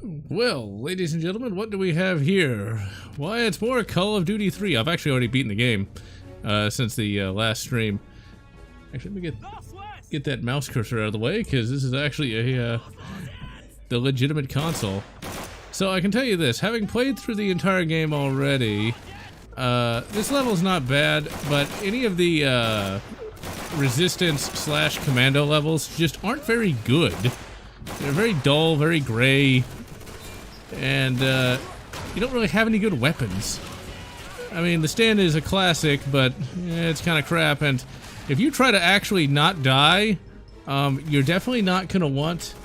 Well, ladies and gentlemen, what do we have here? Why, it's more Call of Duty 3. I've actually already beaten the game since the last stream. Actually, let me get that mouse cursor out of the way, because this is actually the legitimate console. So I can tell you this, having played through the entire game already, this level's not bad, but any of the resistance / commando levels just aren't very good. They're very dull, very gray, and you don't really have any good weapons. I mean, the stand is a classic, but it's kind of crap, and if you try to actually not die, you're definitely not going to want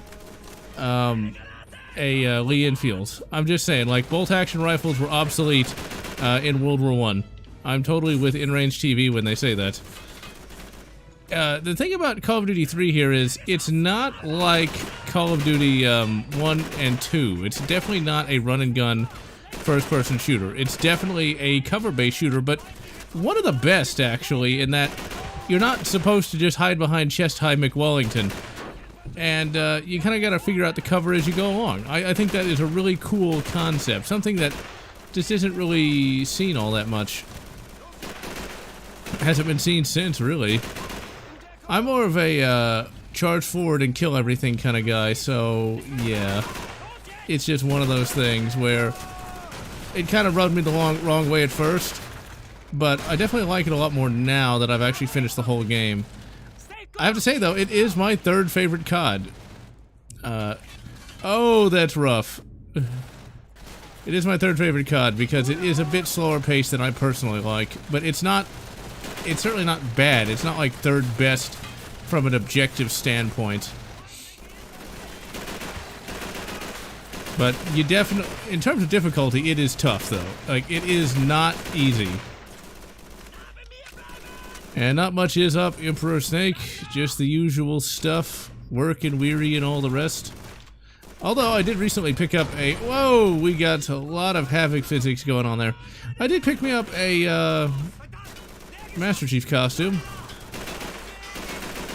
a Lee Enfield. I'm just saying, like, bolt-action rifles were obsolete in World War I. I'm totally with in-range TV when they say that. The thing about Call of Duty 3 here is, it's not like Call of Duty 1 and 2. It's definitely not a run-and-gun first-person shooter. It's definitely a cover-based shooter, but one of the best, actually, in that you're not supposed to just hide behind chest-high McWellington, and you kind of got to figure out the cover as you go along. I think that is a really cool concept, something that just isn't really seen all that much. Hasn't been seen since, really. I'm more of a charge forward and kill everything kind of guy, so yeah. It's just one of those things where it kind of rubbed me the wrong way at first, but I definitely like it a lot more now that I've actually finished the whole game. I have to say, though, it is my third favorite COD. Oh, that's rough. It is my third favorite COD because it is a bit slower paced than I personally like, but it's certainly not bad. It's not like third best from an objective standpoint. But you definitely, in terms of difficulty, it is tough though. Like, it is not easy. And not much is up, Emperor Snake. Just the usual stuff. Work and weary and all the rest. Although I did recently pick up a... Whoa! We got a lot of Havoc physics going on there. I did pick me up a Master Chief costume.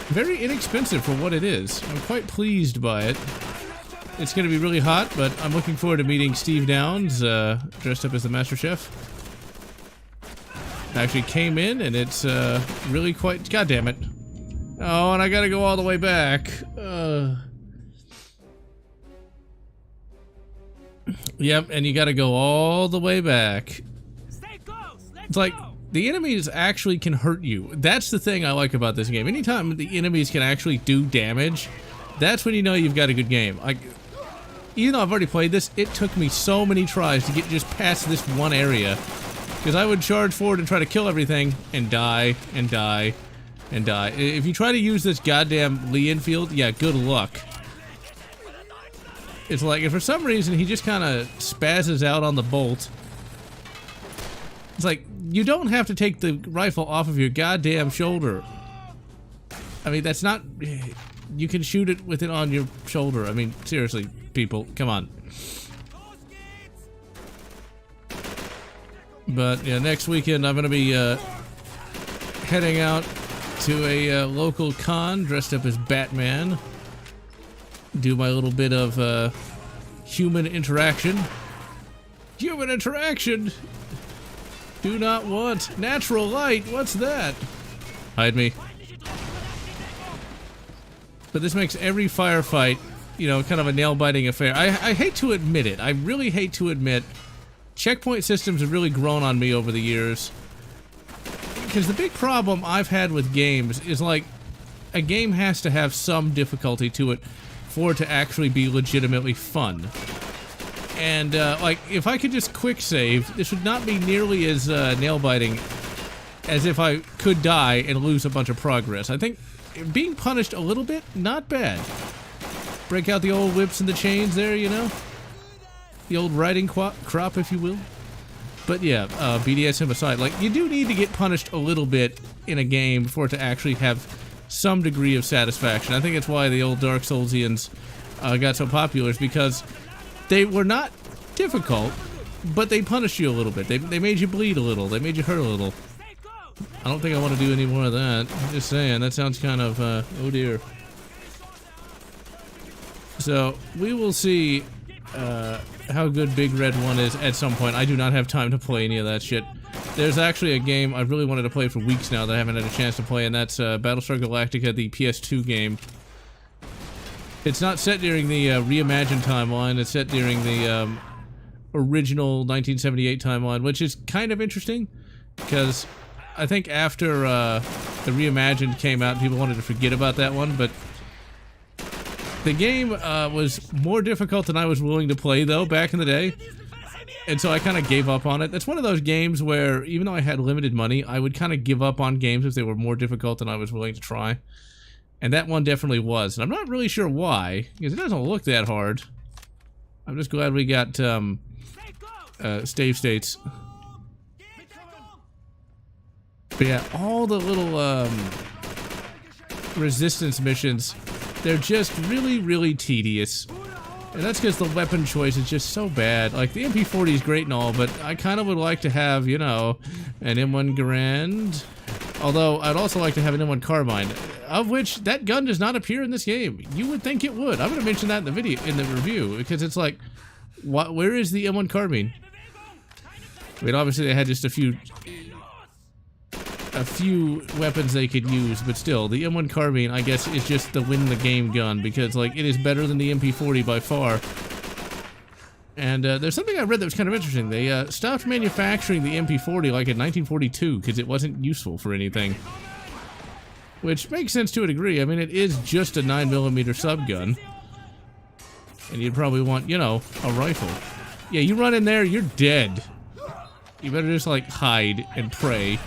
Very inexpensive for what it is. I'm quite pleased by it. It's going to be really hot, but I'm looking forward to meeting Steve Downs, dressed up as the Master Chef. Actually came in, and it's really quite... God damn it. Oh, and I gotta go all the way back. Yep, and you gotta go all the way back. It's like, the enemies actually can hurt you. That's the thing I like about this game. Anytime the enemies can actually do damage, that's when you know you've got a good game. Like, even though I've already played this, it took me so many tries to get just past this one area. Because I would charge forward and try to kill everything, and die, and die, and die. If you try to use this goddamn Lee Enfield, yeah, good luck. It's like, if for some reason he just kind of spazzes out on the bolt, it's like, you don't have to take the rifle off of your goddamn shoulder. I mean, that's not... You can shoot it with it on your shoulder. I mean, seriously, people, come on. But, yeah, next weekend I'm going to be heading out to a local con dressed up as Batman. Do my little bit of human interaction. Human interaction! Do not want natural light. What's that? Hide me. But this makes every firefight, you know, kind of a nail-biting affair. I hate to admit it. I really hate to admit checkpoint systems have really grown on me over the years. Because the big problem I've had with games is, like, a game has to have some difficulty to it for it to actually be legitimately fun. And, like, if I could just quick save, this would not be nearly as nail-biting as if I could die and lose a bunch of progress. I think being punished a little bit, not bad. Break out the old whips and the chains there, you know? The old riding crop, if you will. But yeah, BDSM aside, like, you do need to get punished a little bit in a game for it to actually have some degree of satisfaction. I think that's why the old Dark Soulsians got so popular, is because they were not difficult, but they punished you a little bit. They made you bleed a little. They made you hurt a little. I don't think I want to do any more of that. I'm just saying, that sounds kind of, oh dear. So, we will see how good Big Red 1 is at some point. I do not have time to play any of that shit. There's actually a game I've really wanted to play for weeks now that I haven't had a chance to play, and that's Battlestar Galactica, the PS2 game. It's not set during the reimagined timeline, it's set during the original 1978 timeline, which is kind of interesting, because I think after the reimagined came out, people wanted to forget about that one, but the game was more difficult than I was willing to play, though, back in the day. And so I kind of gave up on it. That's one of those games where, even though I had limited money, I would kind of give up on games if they were more difficult than I was willing to try. And that one definitely was. And I'm not really sure why, because it doesn't look that hard. I'm just glad we got save states. But yeah, all the little resistance missions, they're just really, really tedious. And that's because the weapon choice is just so bad. Like, the MP40 is great and all, but I kind of would like to have, you know, an M1 Garand. Although, I'd also like to have an M1 Carbine, of which that gun does not appear in this game. You would think it would. I'm going to mention that in the video, in the review, because it's like, where is the M1 Carbine? I mean, obviously they had just a few weapons they could use, but still, the M1 Carbine, I guess, is just the win the game gun, because, like, it is better than the MP40 by far. And there's something I read that was kind of interesting. They stopped manufacturing the MP40, like, in 1942, because it wasn't useful for anything. Which makes sense to a degree. I mean, it is just a 9mm subgun. And you'd probably want, you know, a rifle. Yeah, you run in there, you're dead. You better just, like, hide and pray.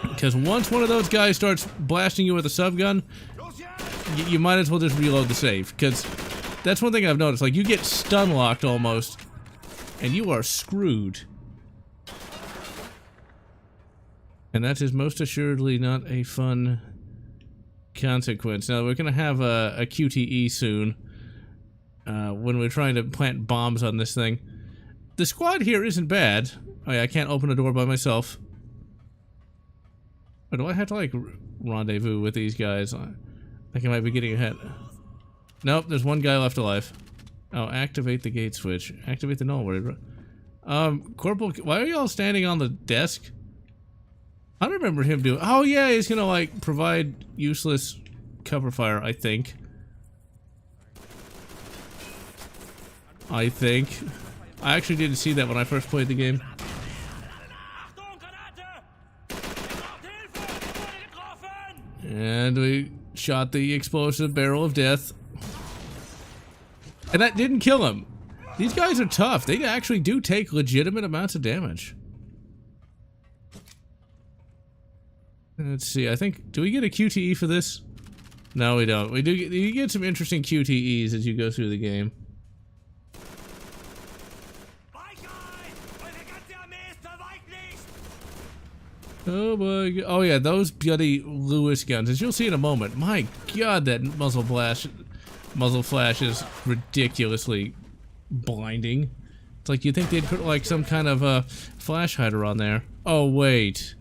Because once one of those guys starts blasting you with a subgun, you might as well just reload the save. Because that's one thing I've noticed. Like, you get stun locked almost, and you are screwed. And that is most assuredly not a fun consequence. Now, we're going to have a QTE soon when we're trying to plant bombs on this thing. The squad here isn't bad. Oh yeah, I can't open a door by myself. Or do I have to, like, rendezvous with these guys? I think I might be getting ahead. Nope, there's one guy left alive. Oh, activate the gate switch. Activate the null word. Corporal, why are y'all standing on the desk? I don't remember him doing... Oh, yeah, he's gonna, like, provide useless cover fire, I think. I actually didn't see that when I first played the game. And we shot the explosive barrel of death. And that didn't kill him. These guys are tough. They actually do take legitimate amounts of damage. Let's see, I think... Do we get a QTE for this? No, we don't. We do get, you get some interesting QTEs as you go through the game. Oh my god. Oh yeah, those bloody Lewis guns, as you'll see in a moment. My god, that muzzle flash is ridiculously blinding. It's like you'd think they'd put like some kind of flash hider on there. Oh wait.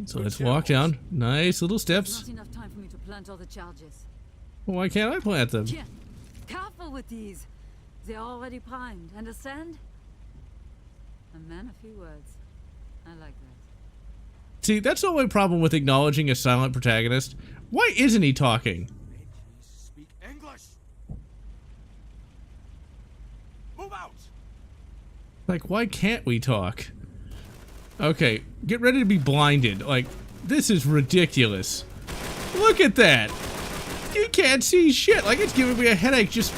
So let's walk down. Nice little steps. Not enough time for me to plant all the charges. Well, why can't I plant them? Yeah. Careful with these. They're already primed. Understand? A man, a few words. I like that. See, that's the only problem with acknowledging a silent protagonist. Why isn't he talking? Speak English. Move out. Like, why can't we talk? Okay, get ready to be blinded. Like, this is ridiculous. Look at that. You can't see shit. Like, it's giving me a headache just...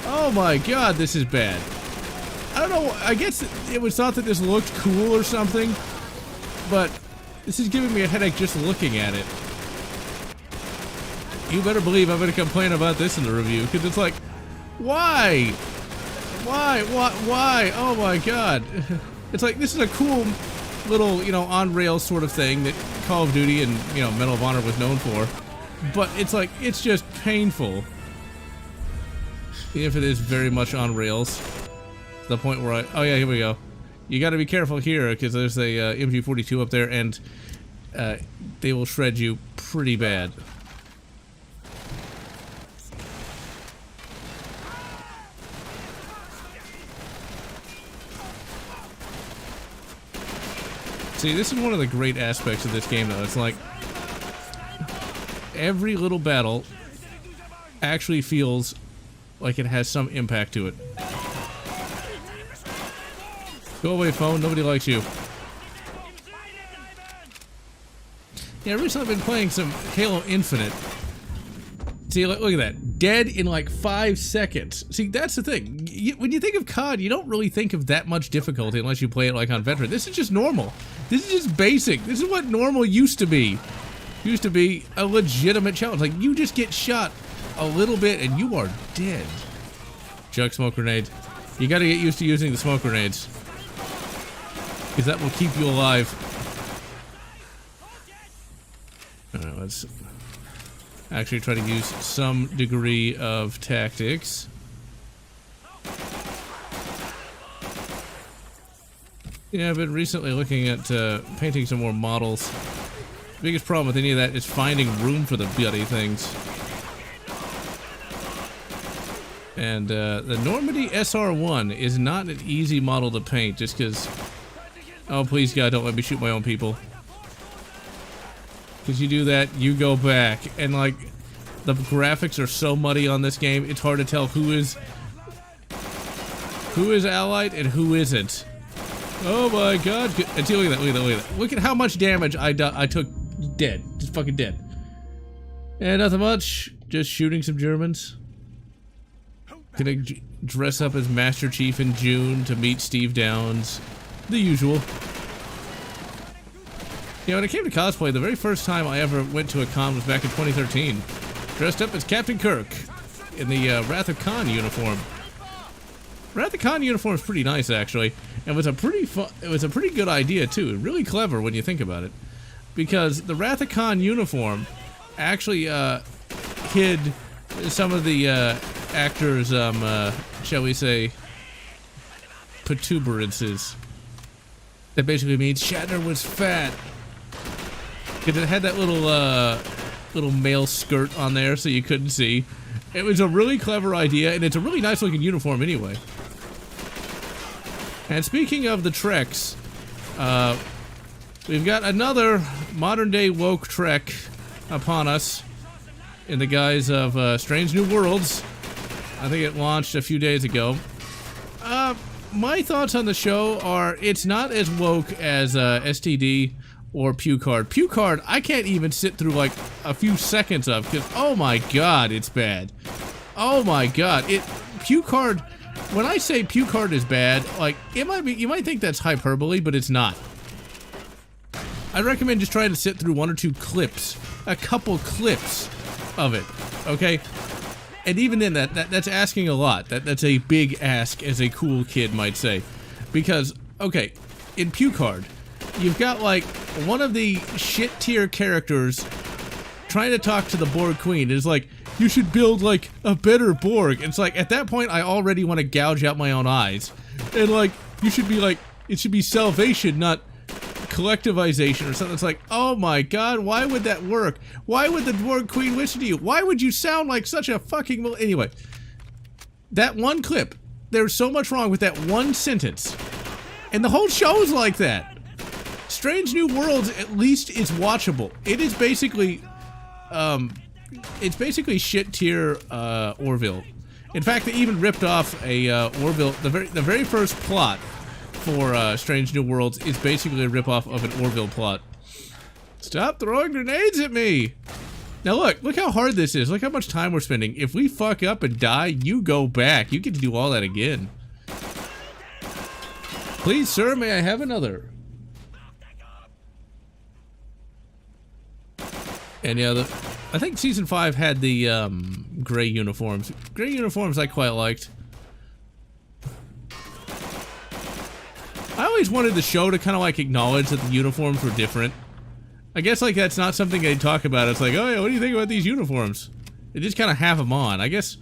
Oh my god, this is bad. I don't know, I guess it was thought that this looked cool or something, but this is giving me a headache just looking at it. You better believe I'm going to complain about this in the review, because it's like, why? Why? Oh my god. It's like, this is a cool little, you know, on-rails sort of thing that Call of Duty and, you know, Medal of Honor was known for, but it's like, it's just painful. Even if it is very much on rails. The point where oh yeah, here we go. You got to be careful here because there's a MG42 up there, and they will shred you pretty bad. See, this is one of the great aspects of this game, though. It's like every little battle actually feels like it has some impact to it. Go away, phone. Nobody likes you. Yeah, recently I've been playing some Halo Infinite. See, look at that. Dead in like 5 seconds. See, that's the thing. When you think of COD, you don't really think of that much difficulty unless you play it like on Veteran. This is just normal. This is just basic. This is what normal used to be. Used to be a legitimate challenge. Like, you just get shot a little bit and you are dead. Jug smoke grenade. You gotta get used to using the smoke grenades, because that will keep you alive. Alright, let's actually try to use some degree of tactics. Yeah, I've been recently looking at painting some more models. The biggest problem with any of that is finding room for the bloody things. And the Normandy SR-1 is not an easy model to paint, just because... Oh, please, God, don't let me shoot my own people. Because you do that, you go back. And, like, the graphics are so muddy on this game, it's hard to tell who is allied and who isn't. Oh my God. And see, look at that, look at that, look at that. Look at how much damage I took dead. Just fucking dead. And nothing much. Just shooting some Germans. Gonna dress up as Master Chief in June to meet Steve Downs. The usual. You know, when it came to cosplay, the very first time I ever went to a con was back in 2013. Dressed up as Captain Kirk in the Wrath of Khan uniform. Wrath of Khan uniform is pretty nice, actually, and was a pretty good idea too. Really clever when you think about it, because the Wrath of Khan uniform actually hid some of the actors, shall we say, protuberances. That basically means Shatner was fat. Because it had that little male skirt on there so you couldn't see. It was a really clever idea, and it's a really nice looking uniform anyway. And speaking of the Treks, we've got another modern day woke Trek upon us in the guise of Strange New Worlds. I think it launched a few days ago. My thoughts on the show are it's not as woke as STD or Pucard. Pucard, I can't even sit through like a few seconds of, because oh my God, it's bad. Oh my God, Pucard. When I say Pucard is bad, like it might be, you might think that's hyperbole, but it's not. I recommend just trying to sit through 1 or 2 clips, a couple clips of it, okay? And even then, that's asking a lot. That's a big ask, as a cool kid might say. Because, okay, in Pucard, you've got, like, one of the shit-tier characters trying to talk to the Borg Queen. It's like, you should build, like, a better Borg. And it's like, at that point, I already want to gouge out my own eyes. And, like, you should be, like, it should be salvation, not collectivization or something. It's like, oh my God, why would that work? Why would the Borg Queen listen to you? Why would you sound like such a fucking... Anyway, that one clip, there's so much wrong with that one sentence. And the whole show's like that. Strange New Worlds at least is watchable. It is basically, shit tier Orville. In fact, they even ripped off a Orville. The very first plot for Strange New Worlds is basically a ripoff of an Orville plot. Stop throwing grenades at me! Now look how hard this is. Look how much time we're spending. If we fuck up and die, you go back. You get to do all that again. Please, sir, may I have another? And yeah, I think Season 5 had the gray uniforms. Gray uniforms I quite liked. I always wanted the show to kind of like acknowledge that the uniforms were different. I guess like that's not something they talk about. It's like, oh yeah, what do you think about these uniforms? They just kind of have them on. I guess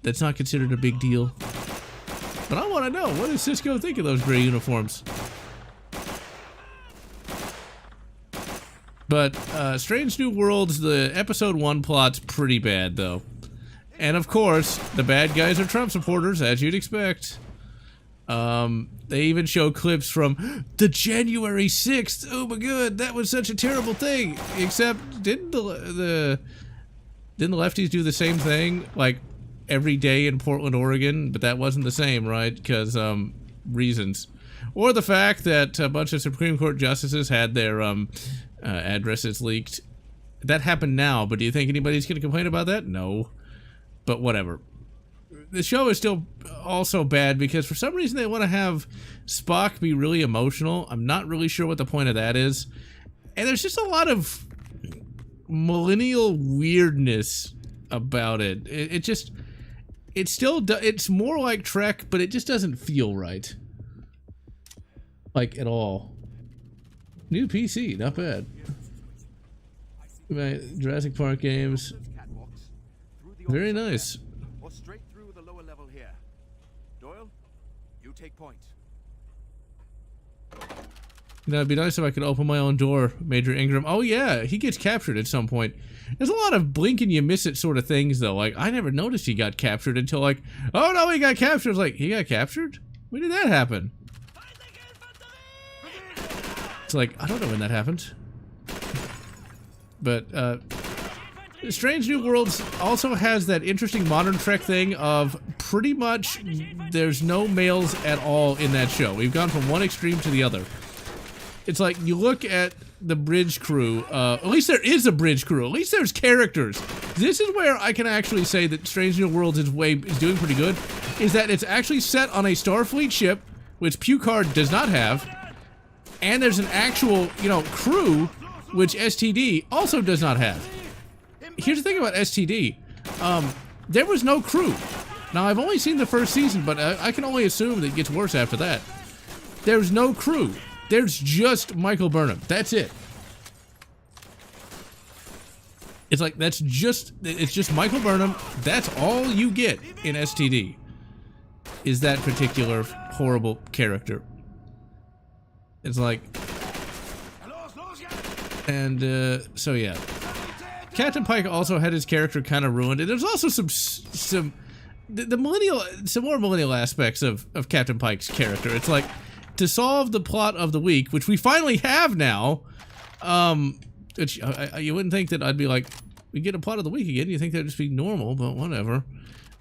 that's not considered a big deal. But I want to know, what does Cisco think of those gray uniforms? But Strange New Worlds, the episode 1 plot's pretty bad though. And of course, the bad guys are Trump supporters, as you'd expect. They even show clips from the January 6th. Oh my god, that was such a terrible thing. Except, didn't the lefties do the same thing? Like, every day in Portland, Oregon? But that wasn't the same, right? Because, reasons. Or the fact that a bunch of Supreme Court justices had their, addresses leaked. That happened now, but do you think anybody's gonna complain about that? No. But whatever. The show is still also bad because for some reason they want to have Spock be really emotional. I'm not really sure what the point of that is. And there's just a lot of millennial weirdness about it. It's more like Trek, but it just doesn't feel right. Like, at all. New PC, not bad. Right, Jurassic Park games. Very nice. Or straight through the lower level here. Doyle, you take point. You know, it'd be nice if I could open my own door, Major Ingram. Oh yeah, he gets captured at some point. There's a lot of blink and you miss it sort of things though. Like, I never noticed he got captured until like, oh no, he got captured. I was like, he got captured? When did that happen? It's like, I don't know when that happened. But, Strange New Worlds also has that interesting modern Trek thing of pretty much there's no males at all in that show. We've gone from one extreme to the other. It's like, you look at the bridge crew, at least there is a bridge crew, at least there's characters. This is where I can actually say that Strange New Worlds is doing pretty good, is that it's actually set on a Starfleet ship, which Pucard does not have, and there's an actual, you know, crew, which STD also does not have. Here's the thing about STD. There was no crew. Now, I've only seen the first season, but I can only assume that it gets worse after that. There's no crew. There's just Michael Burnham. That's it. It's like, it's just Michael Burnham. That's all you get in STD. Is that particular horrible character. It's like... And, so yeah. Captain Pike also had his character kind of ruined. And there's also some more millennial aspects of Captain Pike's character. It's like, to solve the plot of the week, which we finally have now, which you wouldn't think that I'd be like, we get a plot of the week again. You think that'd just be normal, but whatever.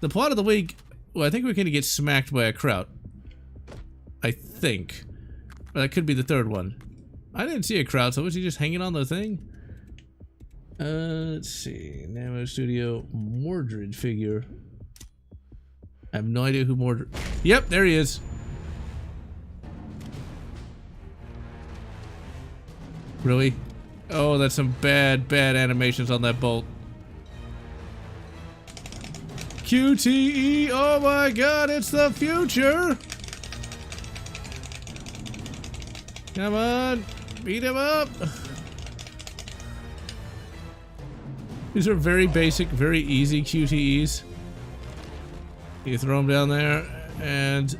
The plot of the week, well, I think we're gonna get smacked by a kraut. I think. But that could be the third one. I didn't see a kraut, so was he just hanging on the thing? Let's see. Namo Studio Mordred figure. I have no idea who Mordred... Yep, there he is. Really? Oh, that's some bad animations on that bolt. QTE! Oh my god, it's the future! Come on! Beat him up! These are very basic, very easy QTEs. You throw them down there, and...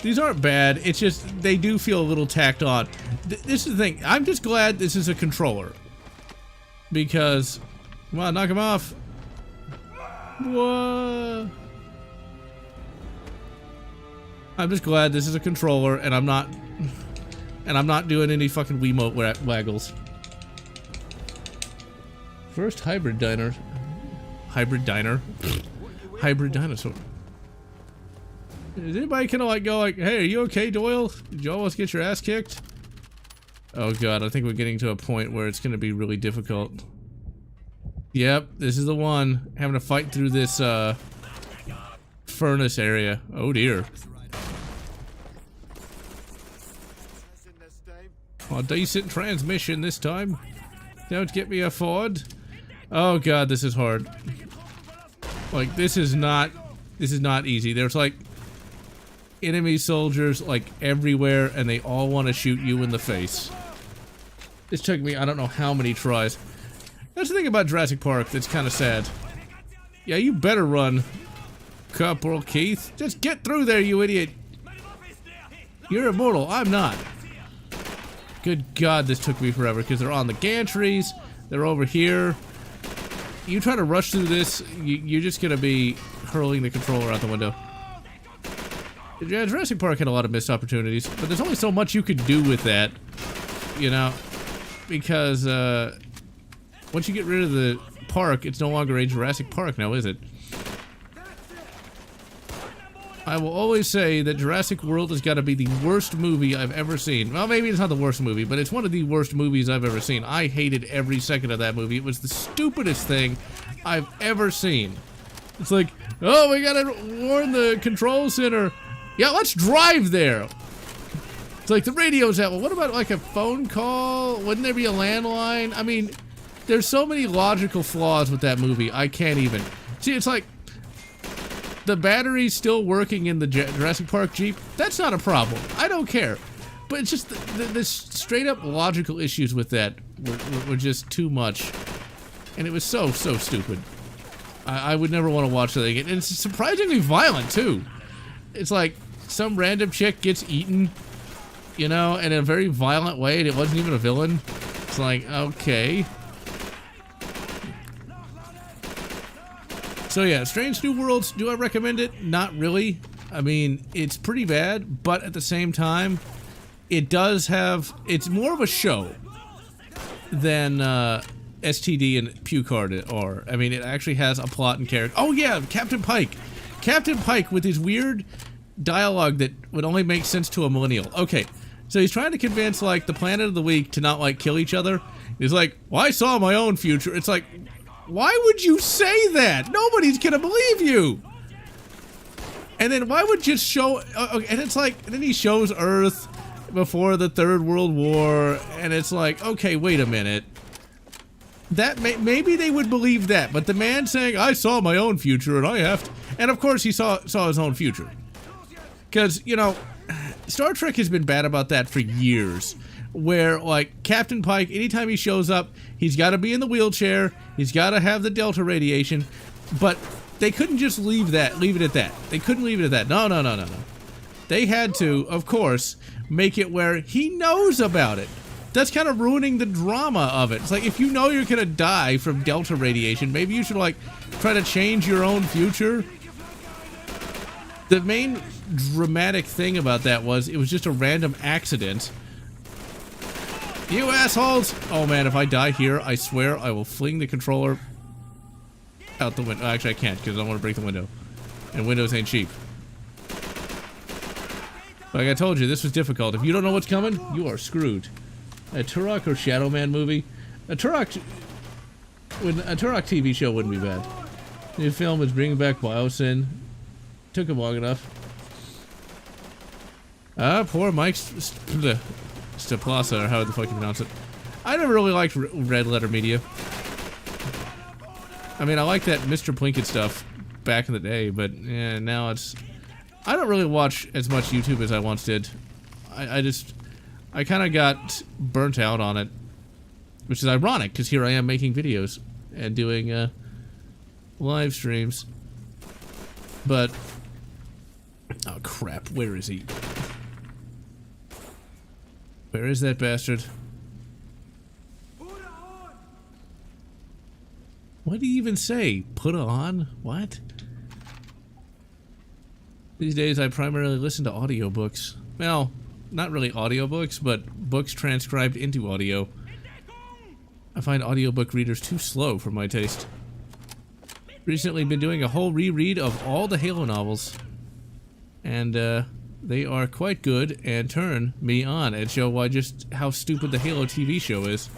These aren't bad, it's just, they do feel a little tacked on. This is the thing, I'm just glad this is a controller. Because, come on, knock him off. Whoa. I'm just glad this is a controller, and I'm not doing any fucking Wiimote waggles. First hybrid diner. Hybrid diner? Hybrid dinosaur. Is anybody kind of like go like, hey, are you okay, Doyle? Did you almost get your ass kicked? Oh god, I think we're getting to a point where it's going to be really difficult. Yep, this is the one. Having to fight through this, furnace area. Oh dear. Oh, decent transmission this time. Don't get me a Ford. Oh god, this is hard. Like, this is not easy. There's like enemy soldiers like everywhere, and they all want to shoot you in the face. This took me I don't know how many tries. That's the thing about Jurassic Park that's kind of sad. Yeah, you better run, Corporal Keith. Just get through there, you idiot. You're immortal. I'm not. Good god, this took me forever because they're on the gantries. They're over here. You try to rush through this, you're just gonna be hurling the controller out the window. Yeah, Jurassic Park had a lot of missed opportunities, but there's only so much you could do with that, you know, because once you get rid of the park, it's no longer a Jurassic Park now, is it? I will always say that Jurassic World has got to be the worst movie I've ever seen. Well, maybe it's not the worst movie, but it's one of the worst movies I've ever seen. I hated every second of that movie. It was the stupidest thing I've ever seen. It's like, oh, we gotta warn the control center. Yeah, let's drive there. It's like the radio's out. Well, what about like a phone call? Wouldn't there be a landline? I mean, there's so many logical flaws with that movie. I can't even. See, it's like the battery's still working in the Jurassic Park Jeep. That's not a problem. I don't care. But it's just the straight up logical issues with that were just too much. And it was so stupid. I would never want to watch that again. And it's surprisingly violent, too. It's like some random chick gets eaten, you know, in a very violent way, and it wasn't even a villain. It's like, okay. So yeah, Strange New Worlds, do I recommend it? Not really. I mean, it's pretty bad, but at the same time, it does have, it's more of a show than STD and Pucard are. I mean, it actually has a plot and character. Oh yeah, Captain Pike. Captain Pike with his weird dialogue that would only make sense to a millennial. Okay, so he's trying to convince, like, the Planet of the Week to not, like, kill each other. He's like, well, I saw my own future. It's like, why would you say that? Nobody's gonna believe you. And then why would just show, okay, and it's like, and then he shows Earth before the Third World War, and it's like, okay, wait a minute. That maybe they would believe that, but the man saying, I saw my own future and I have to, and of course he saw his own future. Because, you know, Star Trek has been bad about that for years. Where, like, Captain Pike, anytime he shows up, he's got to be in the wheelchair, he's got to have the Delta radiation, but they couldn't just leave it at that. They couldn't leave it at that. No. They had to, of course, make it where he knows about it. That's kind of ruining the drama of it. It's like, if you know you're gonna die from Delta radiation, maybe you should, like, try to change your own future. The main dramatic thing about that was, it was just a random accident. You assholes! Oh man, if I die here, I swear I will fling the controller out the window. Actually, I can't, because I don't want to break the window. And windows ain't cheap. Like I told you, this was difficult. If you don't know what's coming, you are screwed. A Turok or Shadow Man movie? A Turok TV show wouldn't be bad. New film is bringing back Biosyn. Took him long enough. Poor Mike Staplasa, or how the fuck you pronounce it. I never really liked Red Letter Media. I mean, I like that Mr. Plinkett stuff back in the day, but yeah, now it's... I don't really watch as much YouTube as I once did. I kind of got burnt out on it, which is ironic, because here I am making videos and doing live streams. But... oh crap, where is he? Where is that bastard? What do you even say? Put on? What? These days I primarily listen to audiobooks. Well, not really audiobooks, but books transcribed into audio. I find audiobook readers too slow for my taste. Recently been doing a whole reread of all the Halo novels. And they are quite good and turn me on and show why just how stupid the Halo TV show is.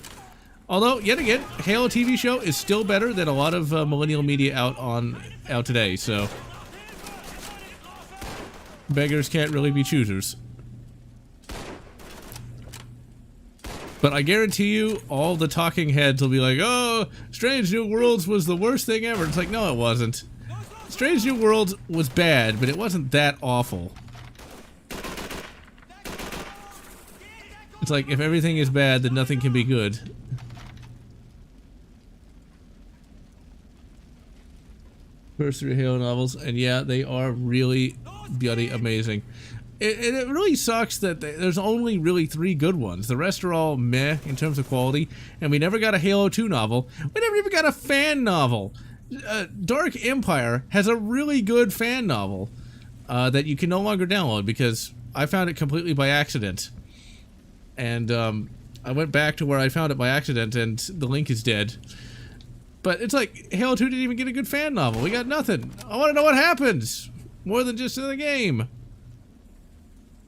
Although, yet again, Halo TV show is still better than a lot of millennial media out today, so... beggars can't really be choosers. But I guarantee you, all the talking heads will be like, oh, Strange New Worlds was the worst thing ever. It's like, no, it wasn't. Strange New Worlds was bad, but it wasn't that awful. It's like, if everything is bad, then nothing can be good. First three Halo novels, and yeah, they are really bloody amazing. It really sucks that there's only really 3 good ones. The rest are all meh in terms of quality, and we never got a Halo 2 novel. We never even got a fan novel. Dark Empire has a really good fan novel. that you can no longer download because I found it completely by accident. And I went back to where I found it by accident, and the link is dead. But it's like, Halo 2 didn't even get a good fan novel. We got nothing. I want to know what happens. More than just in the game. I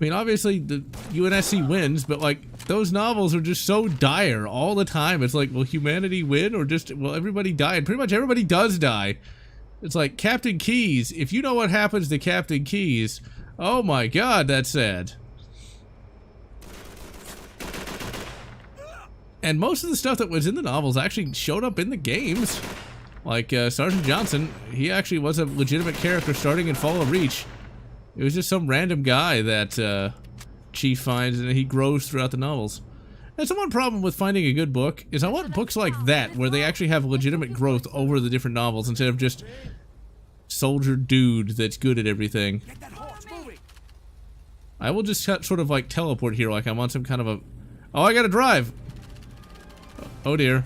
mean, obviously, the UNSC wins, but, like, those novels are just so dire all the time. It's like, will humanity win, or just, will everybody die? And pretty much everybody does die. It's like, Captain Keyes. If you know what happens to Captain Keyes, oh my god, that's sad. And most of the stuff that was in the novels actually showed up in the games. Like, Sergeant Johnson, he actually was a legitimate character starting in Fall of Reach. It was just some random guy that Chief finds, and he grows throughout the novels. That's the one problem with finding a good book, is I want books like that, where they actually have legitimate growth over the different novels, instead of just soldier dude that's good at everything. I will just sort of like teleport here like I'm on some kind of a... Oh, I gotta drive! Oh dear.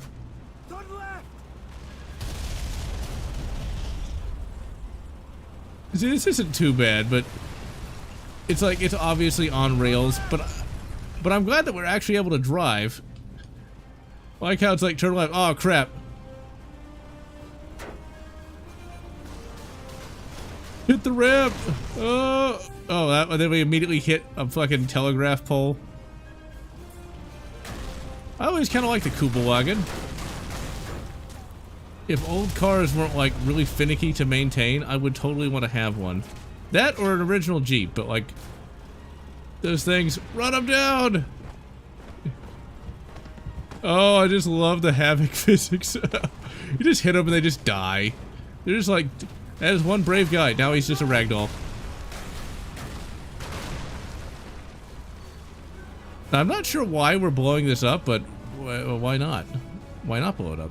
See, this isn't too bad, but it's like, it's obviously on rails, but I'm glad that we're actually able to drive. I like how it's like turn left. Oh crap. Hit the ramp. Oh, and then we immediately hit a fucking telegraph pole. I always kind of like the Kubelwagen. If old cars weren't like really finicky to maintain, I would totally want to have one. That or an original Jeep, but like those things, run them down. Oh, I just love the havoc physics. You just hit them and they just die. They're just like, that is one brave guy. Now he's just a ragdoll. I'm not sure why we're blowing this up, but why not? Why not blow it up?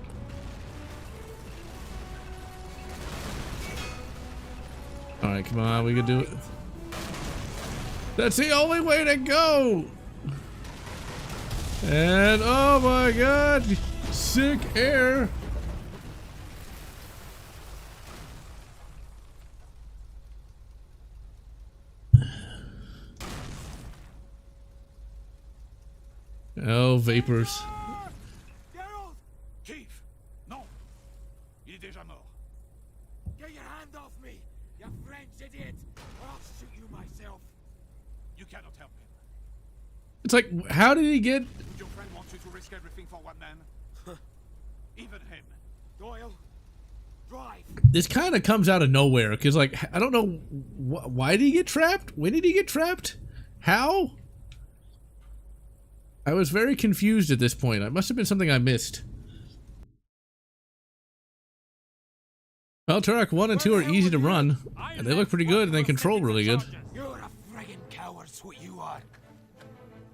Alright, come on, we can do it. That's the only way to go! And, oh my god, sick air! Oh, vapors. Geralt! Keith! No! Il est déjà mort. Get your hand off me, you French idiot! Or I'll shoot you myself. You cannot help him. It's like, how did he get... Would your friend want you to risk everything for one man? Even him. Doyle, drive! This kind of comes out of nowhere, because, like, I don't know... Why did he get trapped? When did he get trapped? How? I was very confused at this point. It must have been something I missed. Well, Turok 1 and 2 are easy to run, and they look pretty good, and they control really good. You're a friggin' coward, that's what you are.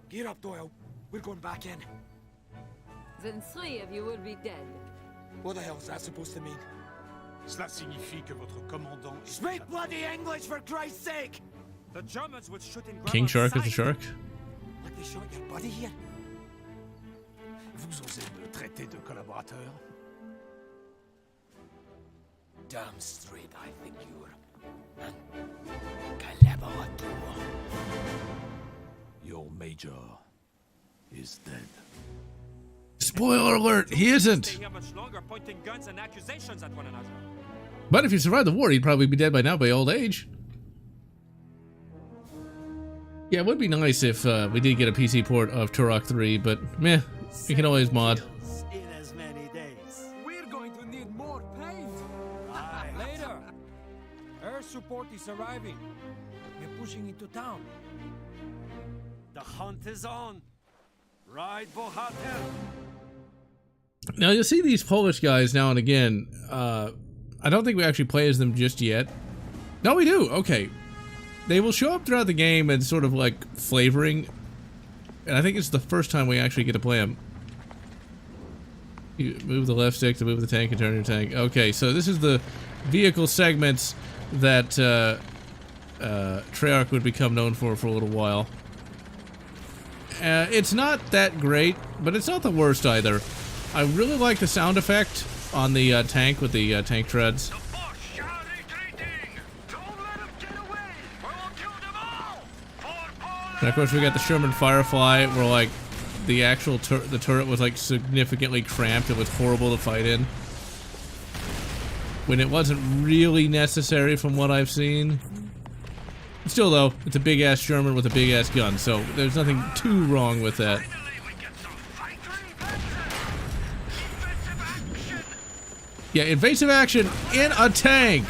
Gear up, Doyle. We're going back in. Then 3 of you will be dead. What the hell is that supposed to mean? Cela signifie que votre commandant est... Speak bloody English, for Christ's sake! The Germans would shoot in King Shark is a shark. Like they shot your buddy here? Vous osez me traiter de collaborateur? Damn straight, I think you're un collaborateur. Your major is dead. Spoiler alert, he isn't! Staying here much longer, pointing guns and accusations at one another. But if he survived the war, he'd probably be dead by now by old age. Yeah, it would be nice if we did get a PC port of Turok 3, but meh, we can always mod. In as many days. We're going to need more paint! Later. Air support is arriving. We're pushing into town. The hunt is on. Ride Bohater. Now you'll see these Polish guys now and again. I don't think we actually play as them just yet. No, we do. Okay. They will show up throughout the game and sort of like flavoring. And I think it's the first time we actually get to play them. You move the left stick to move the tank and turn your tank. Okay, so this is the vehicle segments that Treyarch would become known for a little while. It's not that great, but it's not the worst either. I really like the sound effect on the tank with the tank treads. The Bosch are retreating! Don't let them get away! And of course we got the Sherman Firefly, where like the actual the turret was like significantly cramped. It was horrible to fight in, when it wasn't really necessary from what I've seen. Still though, it's a big ass Sherman with a big ass gun, so there's nothing too wrong with that. Yeah, invasive action in a tank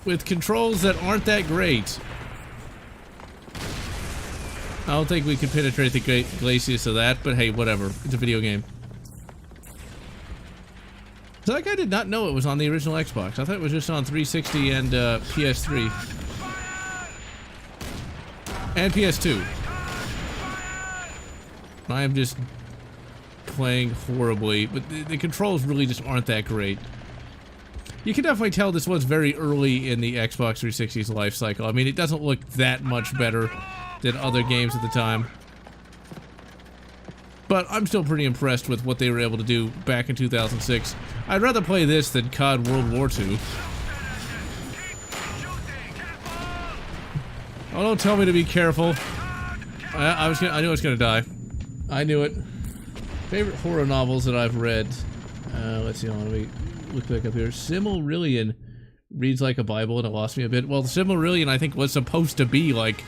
with controls that aren't that great. I don't think we can penetrate the glacis of that, but hey, whatever. It's a video game. So like, I did not know it was on the original Xbox. I thought it was just on 360 and PS3. And PS2. I am just playing horribly, but the controls really just aren't that great. You can definitely tell this was very early in the Xbox 360's life cycle. I mean, it doesn't look that much better than other games at the time. But I'm still pretty impressed with what they were able to do back in 2006. I'd rather play this than COD World War II. Oh, don't tell me to be careful. I knew I was gonna die. I knew it. Favorite horror novels that I've read. Let's see, let me look back up here. Silmarillion reads like a Bible and it lost me a bit. Well, the Silmarillion I think was supposed to be like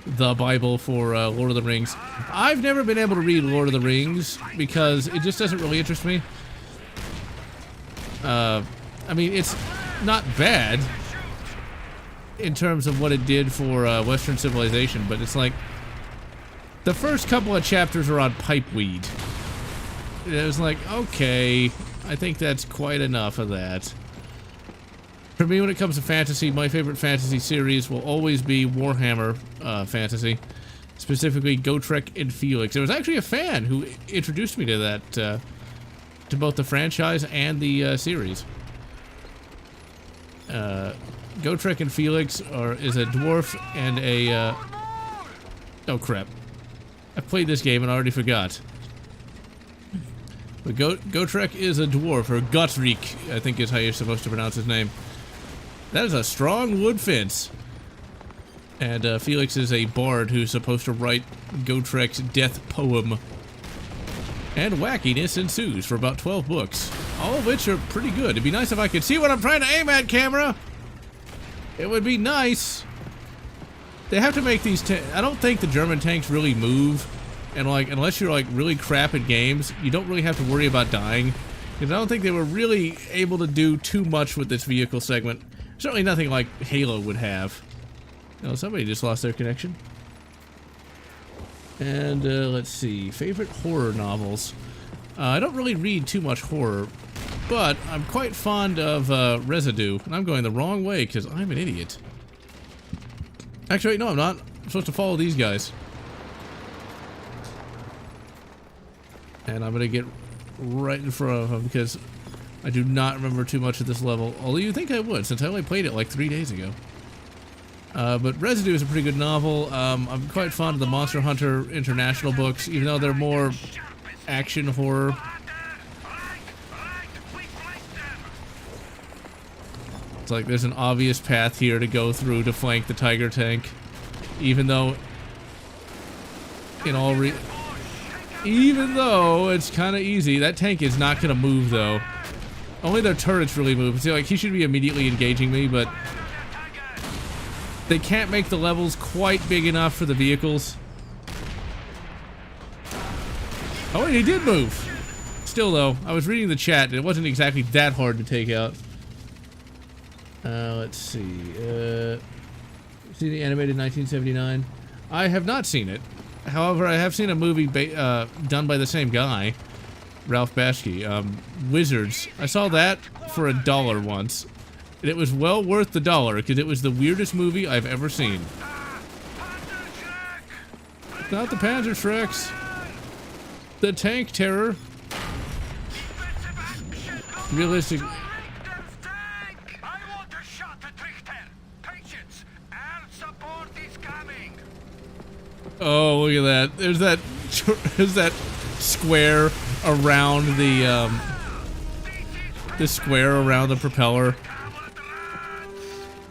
the Bible for Lord of the Rings. I've never been able to read Lord of the Rings because it just doesn't really interest me. I mean, it's not bad in terms of what it did for Western civilization, but it's like the first couple of chapters are on pipeweed. It was like, okay, I think that's quite enough of that. For me, when it comes to fantasy, my favorite fantasy series will always be Warhammer Fantasy, specifically Gotrek and Felix. There was actually a fan who introduced me to that, to both the franchise and the series. Gotrek and Felix is a dwarf and a, oh crap. I played this game and I already forgot. But Gotrek is a dwarf, or Gotrik, I think is how you're supposed to pronounce his name. That is a strong wood fence. And Felix is a bard who's supposed to write Gotrek's death poem. And wackiness ensues for about 12 books. All of which are pretty good. It'd be nice if I could see what I'm trying to aim at, camera! It would be nice. They have to make these I don't think the German tanks really move. And like, unless you're like really crap at games, you don't really have to worry about dying. Because I don't think they were really able to do too much with this vehicle segment. Certainly nothing like Halo would have. Oh, somebody just lost their connection. And let's see, favorite horror novels. I don't really read too much horror, but I'm quite fond of Residue. And I'm going the wrong way because I'm an idiot. Actually, no, I'm not. I'm supposed to follow these guys. And I'm gonna get right in front of them because I do not remember too much of this level. Although you'd think I would, since I only played it like 3 days ago. But Residue is a pretty good novel. I'm quite fond of the Monster Hunter International books, even though they're more action horror. It's like there's an obvious path here to go through to flank the Tiger tank. Even though it's kind of easy. That tank is not going to move, though. Only their turrets really move. See, like, he should be immediately engaging me, but they can't make the levels quite big enough for the vehicles. Oh, wait, he did move. Still, though, I was reading the chat, and it wasn't exactly that hard to take out. Let's see. See the animated 1979? I have not seen it. However, I have seen a movie done by the same guy, Ralph Bakshi, Wizards. I saw that for $1 once, and it was well worth the $1 because it was the weirdest movie I've ever seen. Not the Panzerschrecks. The Tank Terror. Realistic. Oh, look at that. There's that square around the square around the propeller.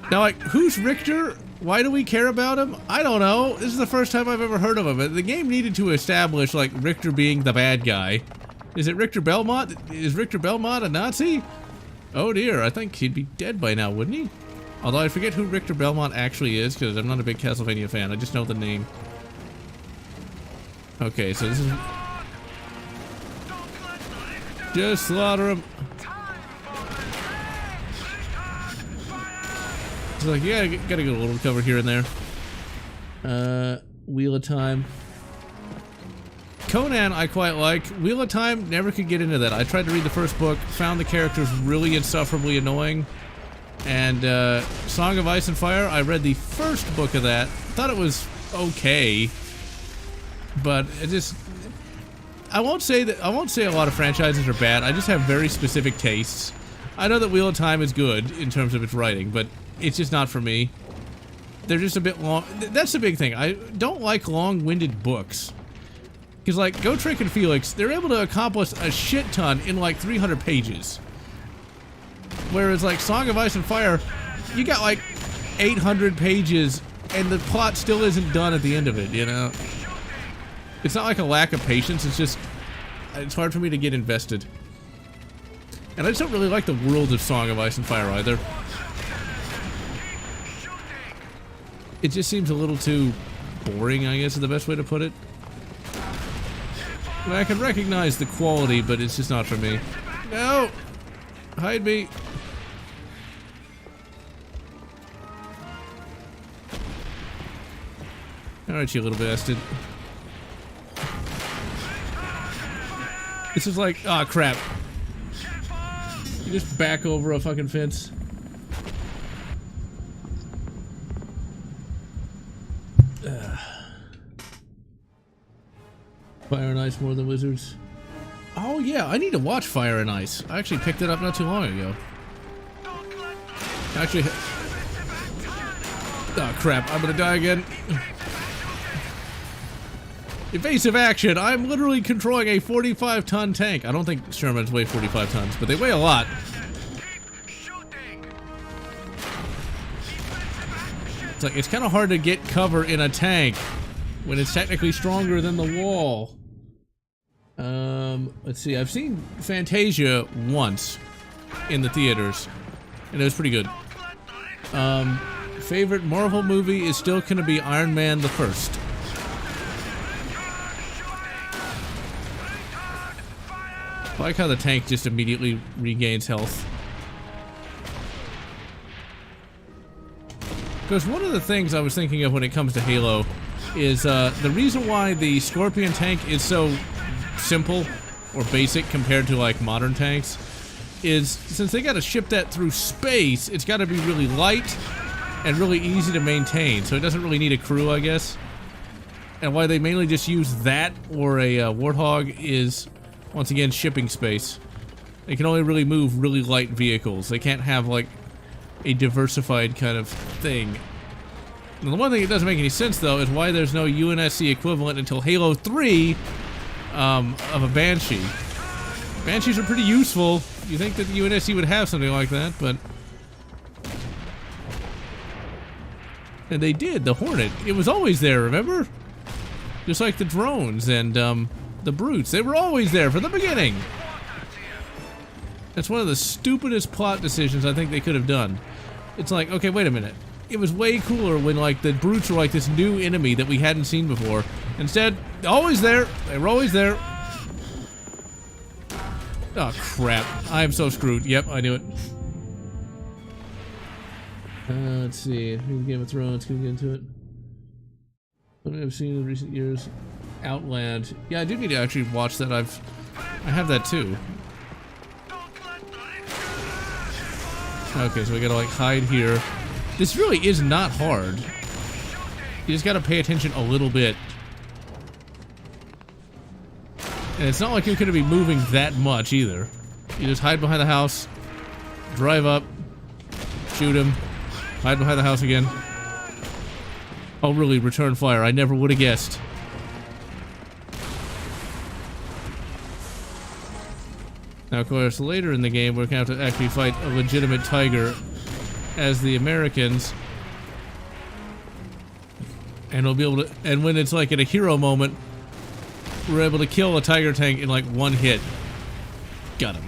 Now, like, who's Richter Why do we care about him? I don't know. This is the first time I've ever heard of him. The game needed to establish, like, Richter being the bad guy. Is it Richter Belmont? Is Richter Belmont a Nazi? Oh dear, I think he'd be dead by now, wouldn't he? Although I forget who Richter Belmont actually is, because I'm not a big Castlevania fan. I just know the name. Okay, so this is... Just slaughter him. It's like, yeah, gotta get a little cover here and there. Wheel of Time. Conan I quite like. Wheel of Time, never could get into that. I tried to read the first book, found the characters really insufferably annoying. And Song of Ice and Fire, I read the first book of that. Thought it was okay. But it just... I won't say a lot of franchises are bad. I just have very specific tastes. I know that Wheel of Time is good in terms of its writing, but it's just not for me. They're just a bit long. That's the big thing. I don't like long-winded books. Because, like, Go Trick and Felix, they're able to accomplish a shit ton in, like, 300 pages. Whereas, like, Song of Ice and Fire, you got, like, 800 pages, and the plot still isn't done at the end of it, you know? It's not like a lack of patience, it's just... It's hard for me to get invested. And I just don't really like the world of Song of Ice and Fire either. It just seems a little too boring, I guess is the best way to put it. I mean, I can recognize the quality, but it's just not for me. No! Hide me! Alright, you little bastard. This is like, ah, crap. You just back over a fucking fence. Fire and Ice more than Wizards. Oh yeah, I need to watch Fire and Ice. I actually picked it up not too long ago. Actually... Oh crap, I'm gonna die again. Evasive action! I'm literally controlling a 45-ton tank. I don't think Shermans weigh 45 tons, but they weigh a lot. It's like, it's kind of hard to get cover in a tank when it's technically stronger than the wall. Let's see, I've seen Fantasia once in the theaters, and it was pretty good. Favorite Marvel movie is still gonna be Iron Man the First. I like how the tank just immediately regains health. Because one of the things I was thinking of when it comes to Halo is the reason why the Scorpion tank is so simple or basic compared to like modern tanks is since they got to ship that through space, it's got to be really light and really easy to maintain, so it doesn't really need a crew, I guess. And why they mainly just use that or a Warthog is, once again, shipping space. They can only really move really light vehicles. They can't have like a diversified kind of thing. Now, the one thing that doesn't make any sense though is why there's no UNSC equivalent until Halo 3 of a Banshee. Banshees are pretty useful. You think that the UNSC would have something like that, but... And they did, the Hornet. It was always there, remember? Just like the drones and the brutes. They were always there from the beginning. That's one of the stupidest plot decisions I think they could have done. It's like, okay, wait a minute. It was way cooler when, like, the brutes were like this new enemy that we hadn't seen before. Instead, always there. They were always there. Oh, crap. I am so screwed. Yep, I knew it. Let's see. Game of Thrones. Can we get into it? What I've seen in recent years. Outland. Yeah, I do need to actually watch that. I have that too. Okay, so we gotta like hide here. This really is not hard. You just gotta pay attention a little bit. And it's not like you're gonna be moving that much either. You just hide behind the house, drive up, shoot him, hide behind the house again. Oh really, return fire. I never would have guessed. Now, of course, later in the game, we're going to have to actually fight a legitimate tiger as the Americans And we'll be able to, and when it's like at a hero moment, we're able to kill a Tiger tank in like one hit. Got him.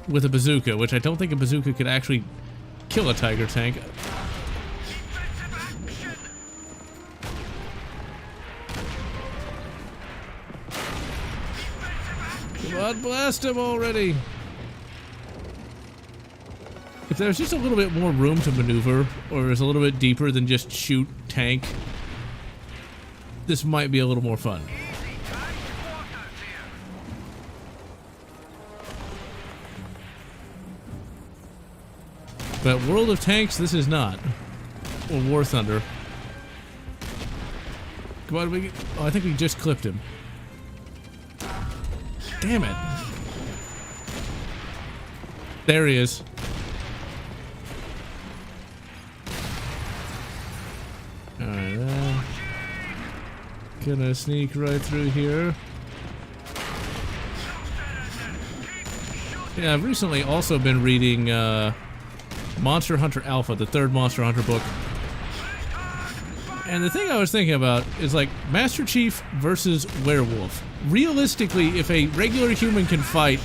With a bazooka, which I don't think a bazooka could actually kill a Tiger tank. Come on, blast him already! If there's just a little bit more room to maneuver, or is a little bit deeper than just shoot tank, this might be a little more fun. But World of Tanks, this is not. Or War Thunder. Come on, I think we just clipped him. Damn it. There he is. Alright, gonna sneak right through here. Yeah, I've recently also been reading Monster Hunter Alpha, the third Monster Hunter book. And the thing I was thinking about is like Master Chief versus werewolf. Realistically, if a regular human can fight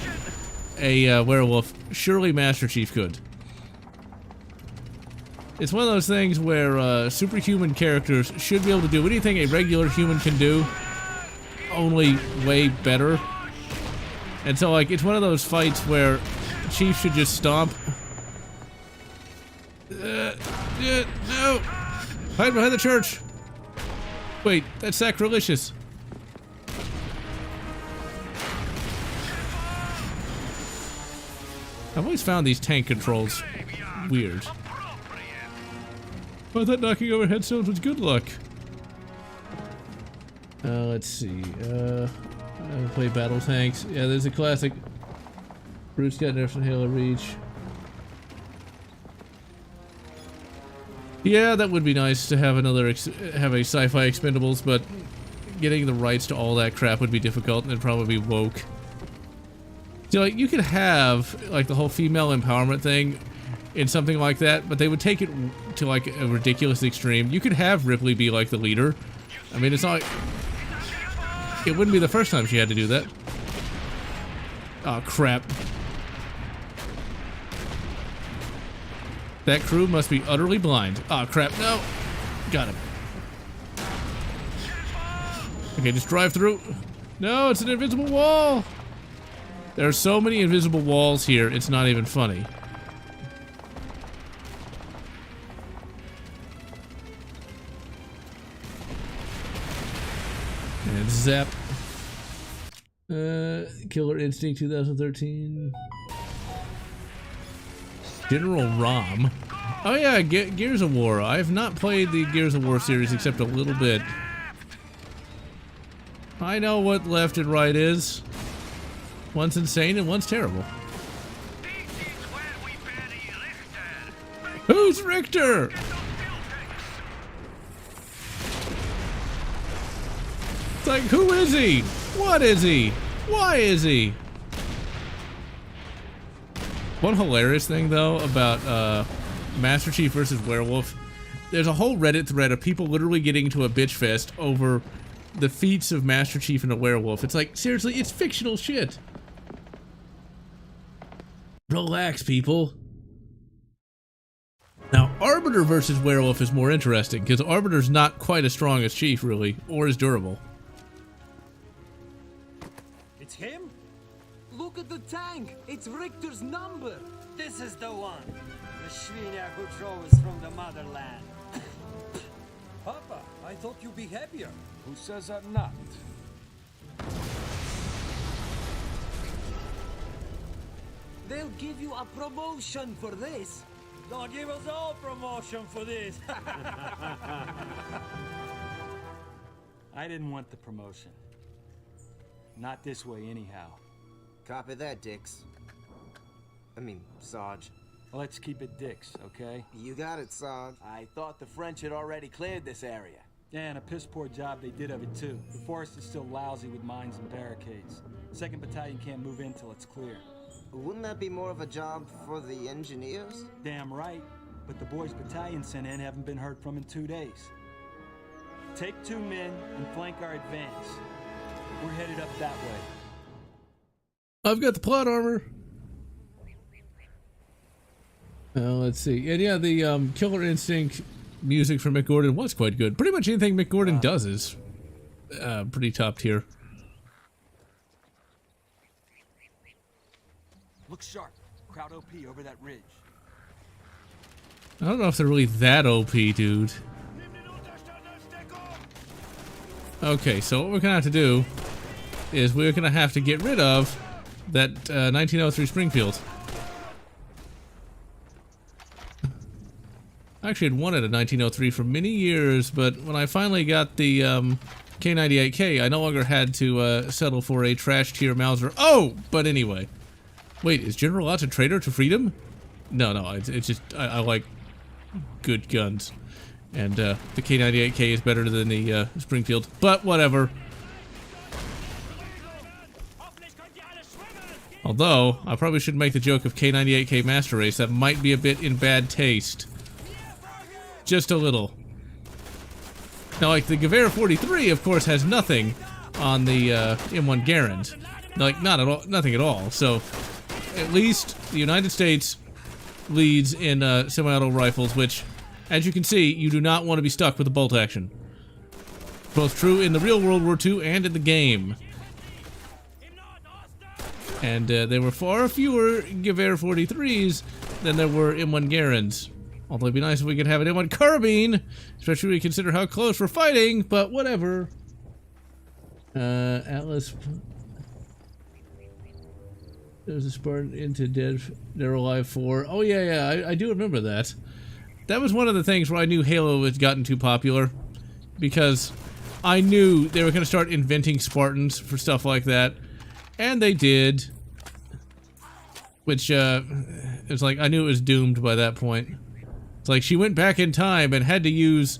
a werewolf, surely Master Chief could. It's one of those things where superhuman characters should be able to do anything a regular human can do, only way better. And so like it's one of those fights where Chief should just stomp. No! Hide behind the church! Wait, that's sacrilegious. I've always found these tank controls weird. I thought knocking over headstones was good luck. Let's see. I play battle tanks. Yeah, there's a classic. Bruce got nerfed in Halo Reach. Yeah, that would be nice to have another have a sci-fi Expendables, but getting the rights to all that crap would be difficult and it'd probably be woke. So like, you could have like the whole female empowerment thing in something like that, but they would take it to like a ridiculous extreme. You could have Ripley be like the leader. I mean, it's not. It wouldn't be the first time she had to do that. Oh crap. That crew must be utterly blind. Oh crap, no! Got him. Okay, just drive through. No, it's an invisible wall! There are so many invisible walls here, it's not even funny. And zap. Killer Instinct 2013. General Rom. Oh yeah, Gears of War. I have not played the Gears of War series except a little bit. I know what left and right is. One's insane and one's terrible. Who's Richter? It's like, who is he? What is he? Why is he? One hilarious thing, though, about Master Chief versus Werewolf, there's a whole Reddit thread of people literally getting into a bitch fest over the feats of Master Chief and a werewolf. It's like, seriously, it's fictional shit. Relax, people. Now, Arbiter versus Werewolf is more interesting, because Arbiter's not quite as strong as Chief, really, or as durable. It's him? Look at the tank! It's Richter's number! This is the one! The Schwiener who drove us from the motherland. Papa, I thought you'd be happier. Who says I'm not? They'll give you a promotion for this. They'll give us all promotion for this. I didn't want the promotion. Not this way, anyhow. Copy that, Dix. Sarge. Let's keep it Dix, okay? You got it, Sarge. I thought the French had already cleared this area. Yeah, and a piss-poor job they did of it, too. The forest is still lousy with mines and barricades. 2nd Battalion can't move in till it's clear. Wouldn't that be more of a job for the engineers? Damn right. But the boys Battalion sent in haven't been heard from in 2 days. Take 2 men and flank our advance. We're headed up that way. I've got the plot armor. Let's see. And yeah, the Killer Instinct music from Mick Gordon was quite good. Pretty much anything Mick Gordon does is pretty top tier. Look sharp. Crowd OP over that ridge. I don't know if they're really that OP, dude. Okay, so what we're gonna have to do is we're gonna have to get rid of that 1903 Springfield. I actually had wanted a 1903 for many years, but when I finally got the K98K, I no longer had to settle for a trash tier Mauser. Oh, but anyway. Wait, is GeneralLotz a traitor to freedom? No, it's just I like good guns, and the K98K is better than the Springfield. But whatever. Although I probably should make the joke of K98K Master Race. That might be a bit in bad taste. Just a little. Now, like the Gewehr 43, of course, has nothing on the M1 Garand. Like not at all, nothing at all. So. At least the United States leads in semi-auto rifles, which, as you can see, you do not want to be stuck with a bolt action. Both true in the real World War II and in the game. And there were far fewer Gewehr 43s than there were M1 Garands. Although it'd be nice if we could have an M1 carbine, especially when we consider how close we're fighting, but whatever. Atlas... There's a Spartan into Dead or Alive 4. Oh yeah, I do remember that. That was one of the things where I knew Halo had gotten too popular, because I knew they were going to start inventing Spartans for stuff like that, and they did. Which it's like I knew it was doomed by that point. It's like she went back in time and had to use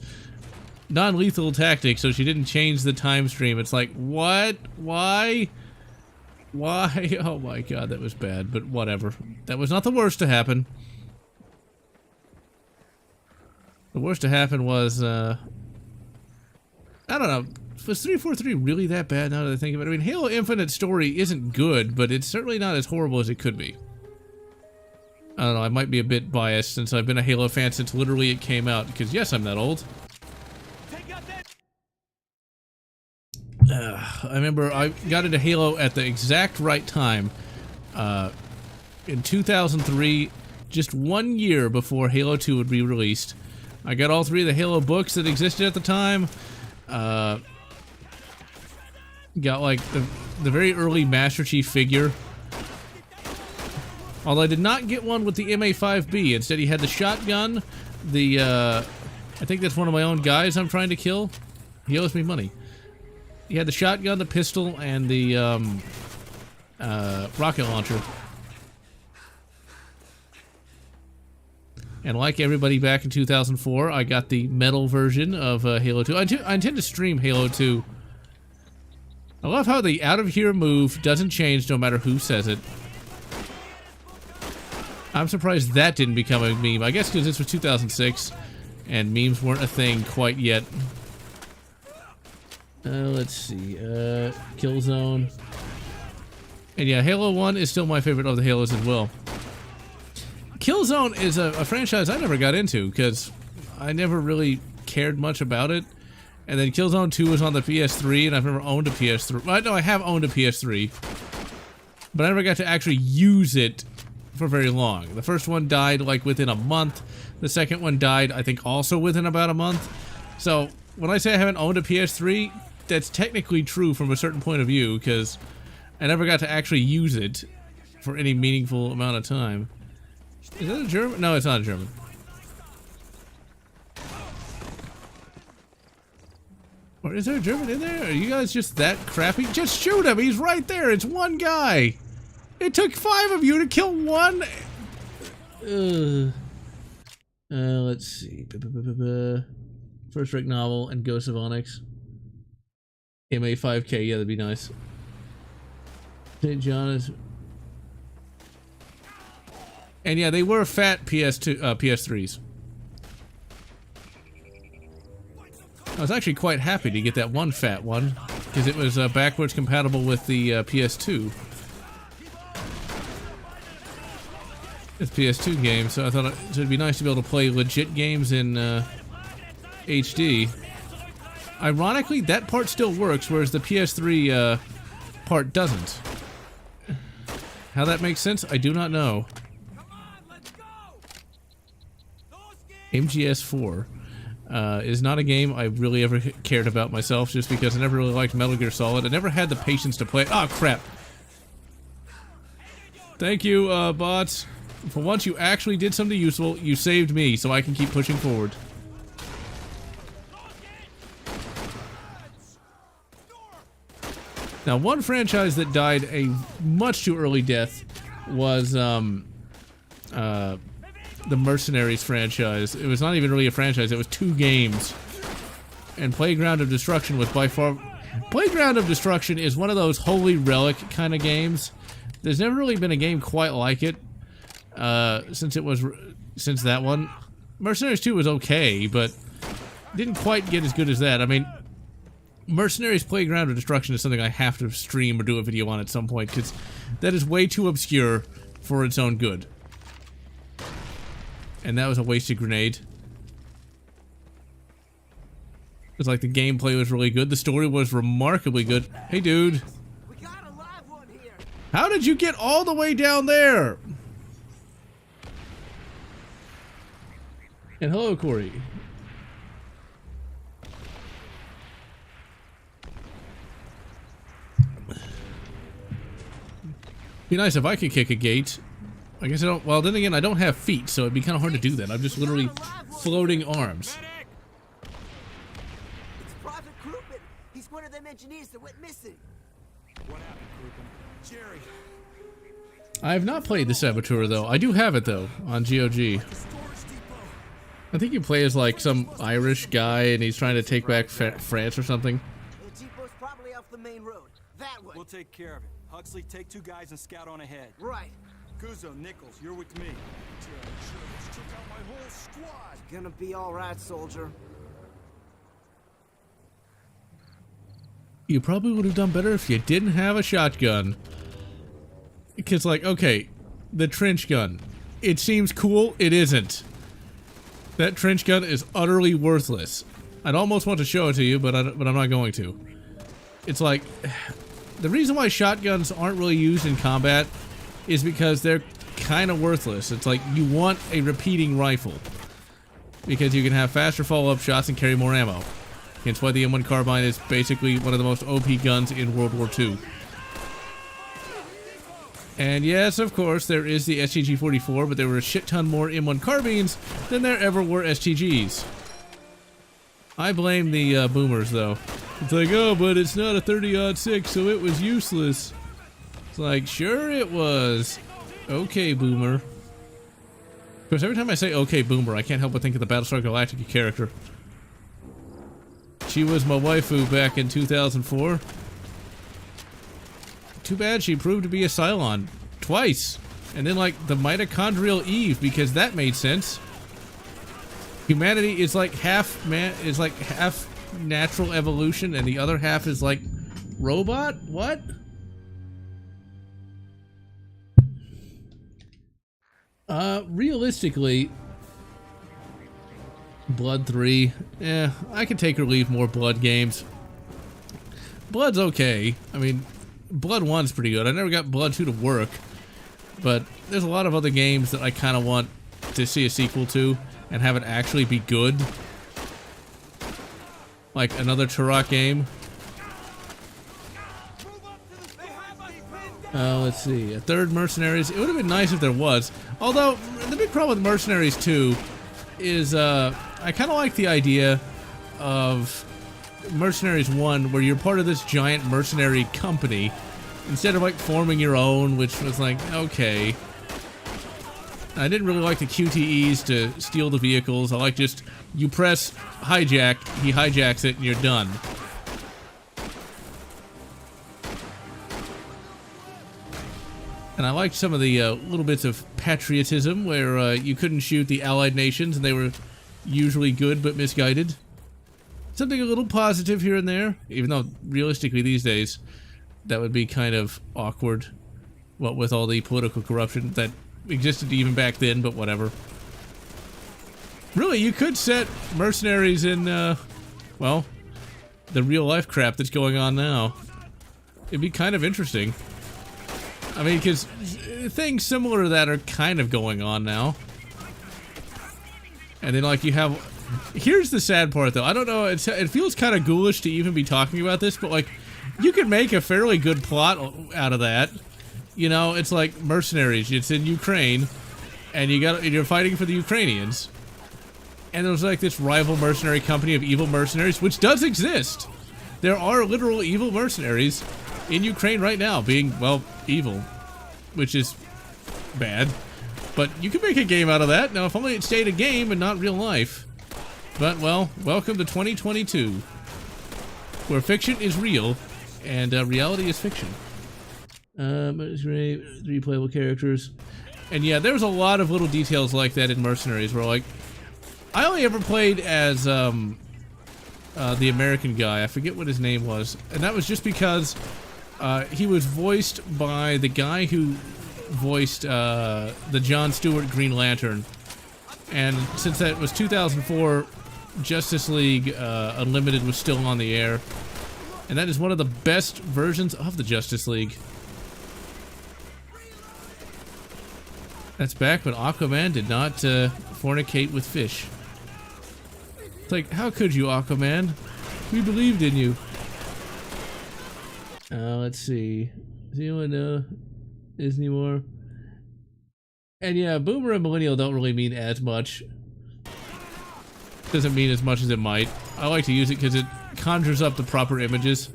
non-lethal tactics so she didn't change the time stream. It's like, what? Why? Why? Oh my god, that was bad, but whatever. That was not the worst to happen. The worst to happen was, I don't know, was 343 really that bad now that I think of it? I mean, Halo Infinite story isn't good, but it's certainly not as horrible as it could be. I don't know, I might be a bit biased since I've been a Halo fan since literally it came out, because yes, I'm that old. I remember I got into Halo at the exact right time. In 2003, just 1 year before Halo 2 would be released. I got all 3 of the Halo books that existed at the time. Got like the very early Master Chief figure. Although I did not get one with the MA5B. Instead he had the shotgun, I think that's one of my own guys I'm trying to kill. He owes me money. He had the shotgun, the pistol, and the rocket launcher. And like everybody back in 2004, I got the metal version of Halo 2. I intend to stream Halo 2. I love how the out of here move doesn't change no matter who says it. I'm surprised that didn't become a meme. I guess because this was 2006 and memes weren't a thing quite yet. Let's see, Killzone. And yeah, Halo 1 is still my favorite of the Halos as well. Killzone is a franchise I never got into because I never really cared much about it. And then Killzone 2 was on the PS3 and I've never owned a PS3. Well, no, I have owned a PS3. But I never got to actually use it for very long. The first one died like within a month. The second one died, I think, also within about a month. So when I say I haven't owned a PS3, that's technically true from a certain point of view, because I never got to actually use it for any meaningful amount of time. Is that a German? No, it's not a German. Or is there a German in there? Are you guys just that crappy? Just shoot him! He's right there! It's one guy! It took 5 of you to kill one! Let's see. First Rank Novel and Ghost of Onyx. MA5K, yeah, that'd be nice. St. John is... And yeah, they were fat PS2, PS3s. I was actually quite happy to get that one fat one, because it was backwards compatible with the PS2. It's a PS2 game, so I thought it would be nice to be able to play legit games in HD. Ironically, that part still works, whereas the PS3 part doesn't. How that makes sense, I do not know. MGS4 is not a game I really ever cared about myself, just because I never really liked Metal Gear Solid. I never had the patience to play it. Oh, crap. Thank you, bots. For once you actually did something useful, you saved me, so I can keep pushing forward. Now, one franchise that died a much too early death was the Mercenaries franchise. It was not even really a franchise, it was 2 games. And Playground of Destruction was by far... Playground of Destruction is one of those holy relic kind of games. There's never really been a game quite like it. Since that one. Mercenaries 2 was okay, but didn't quite get as good as that. I mean, Mercenaries Playground of Destruction is something I have to stream or do a video on at some point, because that is way too obscure for its own good. And that was a wasted grenade. It's like the gameplay was really good, the story was remarkably good. Hey dude. We got a live one here. How did you get all the way down there? And hello, Corey. Be nice if I could kick a gate. I guess I don't. Well, then again, I don't have feet, so it'd be kind of hard to do that. I'm just literally floating arms. It's Private Crouppen. He's one of them engineers that went missing. What happened, Crouppen? Jerry. I have not played the Saboteur, though. I do have it, though, on GOG. I think you play as, like, some Irish guy, and he's trying to take back France or something. The depot's probably off the main road. That way. We'll take care of it. Huxley, take 2 guys and scout on ahead. Right. Kuzo, Nichols, you're with me. It's gonna be all right, soldier. You probably would have done better if you didn't have a shotgun. Because, like, okay, the trench gun. It seems cool, it isn't. That trench gun is utterly worthless. I'd almost want to show it to you, but I'm not going to. It's like... The reason why shotguns aren't really used in combat is because they're kind of worthless. It's like you want a repeating rifle. Because you can have faster follow-up shots and carry more ammo. Hence why the M1 carbine is basically one of the most OP guns in World War II. And yes, of course, there is the STG-44, but there were a shit ton more M1 carbines than there ever were STGs. I blame the boomers, though. It's like, oh, but it's not a 30-06, so it was useless. It's like, sure it was. Okay, boomer. Because every time I say okay, boomer, I can't help but think of the Battlestar Galactica character. She was my waifu back in 2004. Too bad she proved to be a Cylon. Twice. And then, like, the mitochondrial Eve, because that made sense. Humanity is like half natural evolution, and the other half is like robot? What? Realistically, Blood 3, I can take or leave more Blood games. Blood's okay. I mean, Blood 1's pretty good. I never got Blood 2 to work, but there's a lot of other games that I kind of want to see a sequel to and have it actually be good. Like another Turok game. Let's see. A third Mercenaries. It would have been nice if there was. Although, the big problem with Mercenaries 2 is, I kind of like the idea of Mercenaries 1, where you're part of this giant mercenary company, instead of, like, forming your own, which was like, okay. I didn't really like the QTEs to steal the vehicles. I like just, you press hijack, he hijacks it, and you're done. And I liked some of the little bits of patriotism where you couldn't shoot the allied nations and they were usually good but misguided. something a little positive here and there, even though realistically these days that would be kind of awkward, what with all the political corruption that existed even back then, but whatever. Really, you could set mercenaries in, well, the real life crap that's going on now. It'd be kind of interesting. I mean, because things similar to that are kind of going on now. And then, like, you have... Here's the sad part, though. I don't know, it feels kind of ghoulish to even be talking about this, but, like, you could make a fairly good plot out of that. You know, it's like mercenaries. It's in Ukraine, and you're fighting for the Ukrainians. And there's, like, this rival mercenary company of evil mercenaries, which does exist. There are literal evil mercenaries in Ukraine right now being, well, evil, which is bad. But you can make a game out of that. Now, if only it stayed a game and not real life. But, well, welcome to 2022, where fiction is real and reality is fiction. Three playable characters. And yeah, there's a lot of little details like that in Mercenaries where, like, I only ever played as the American guy. I forget what his name was. And that was just because he was voiced by the guy who voiced the Jon Stewart Green Lantern. And since that was 2004, Justice League Unlimited was still on the air. And that is one of the best versions of the Justice League. That's back when Aquaman did not fornicate with fish. It's like, how could you, Aquaman? We believed in you. Let's see. Does anyone know Disney more? And yeah, Boomer and Millennial don't really mean as much. Doesn't mean as much as it might. I like to use it because it conjures up the proper images.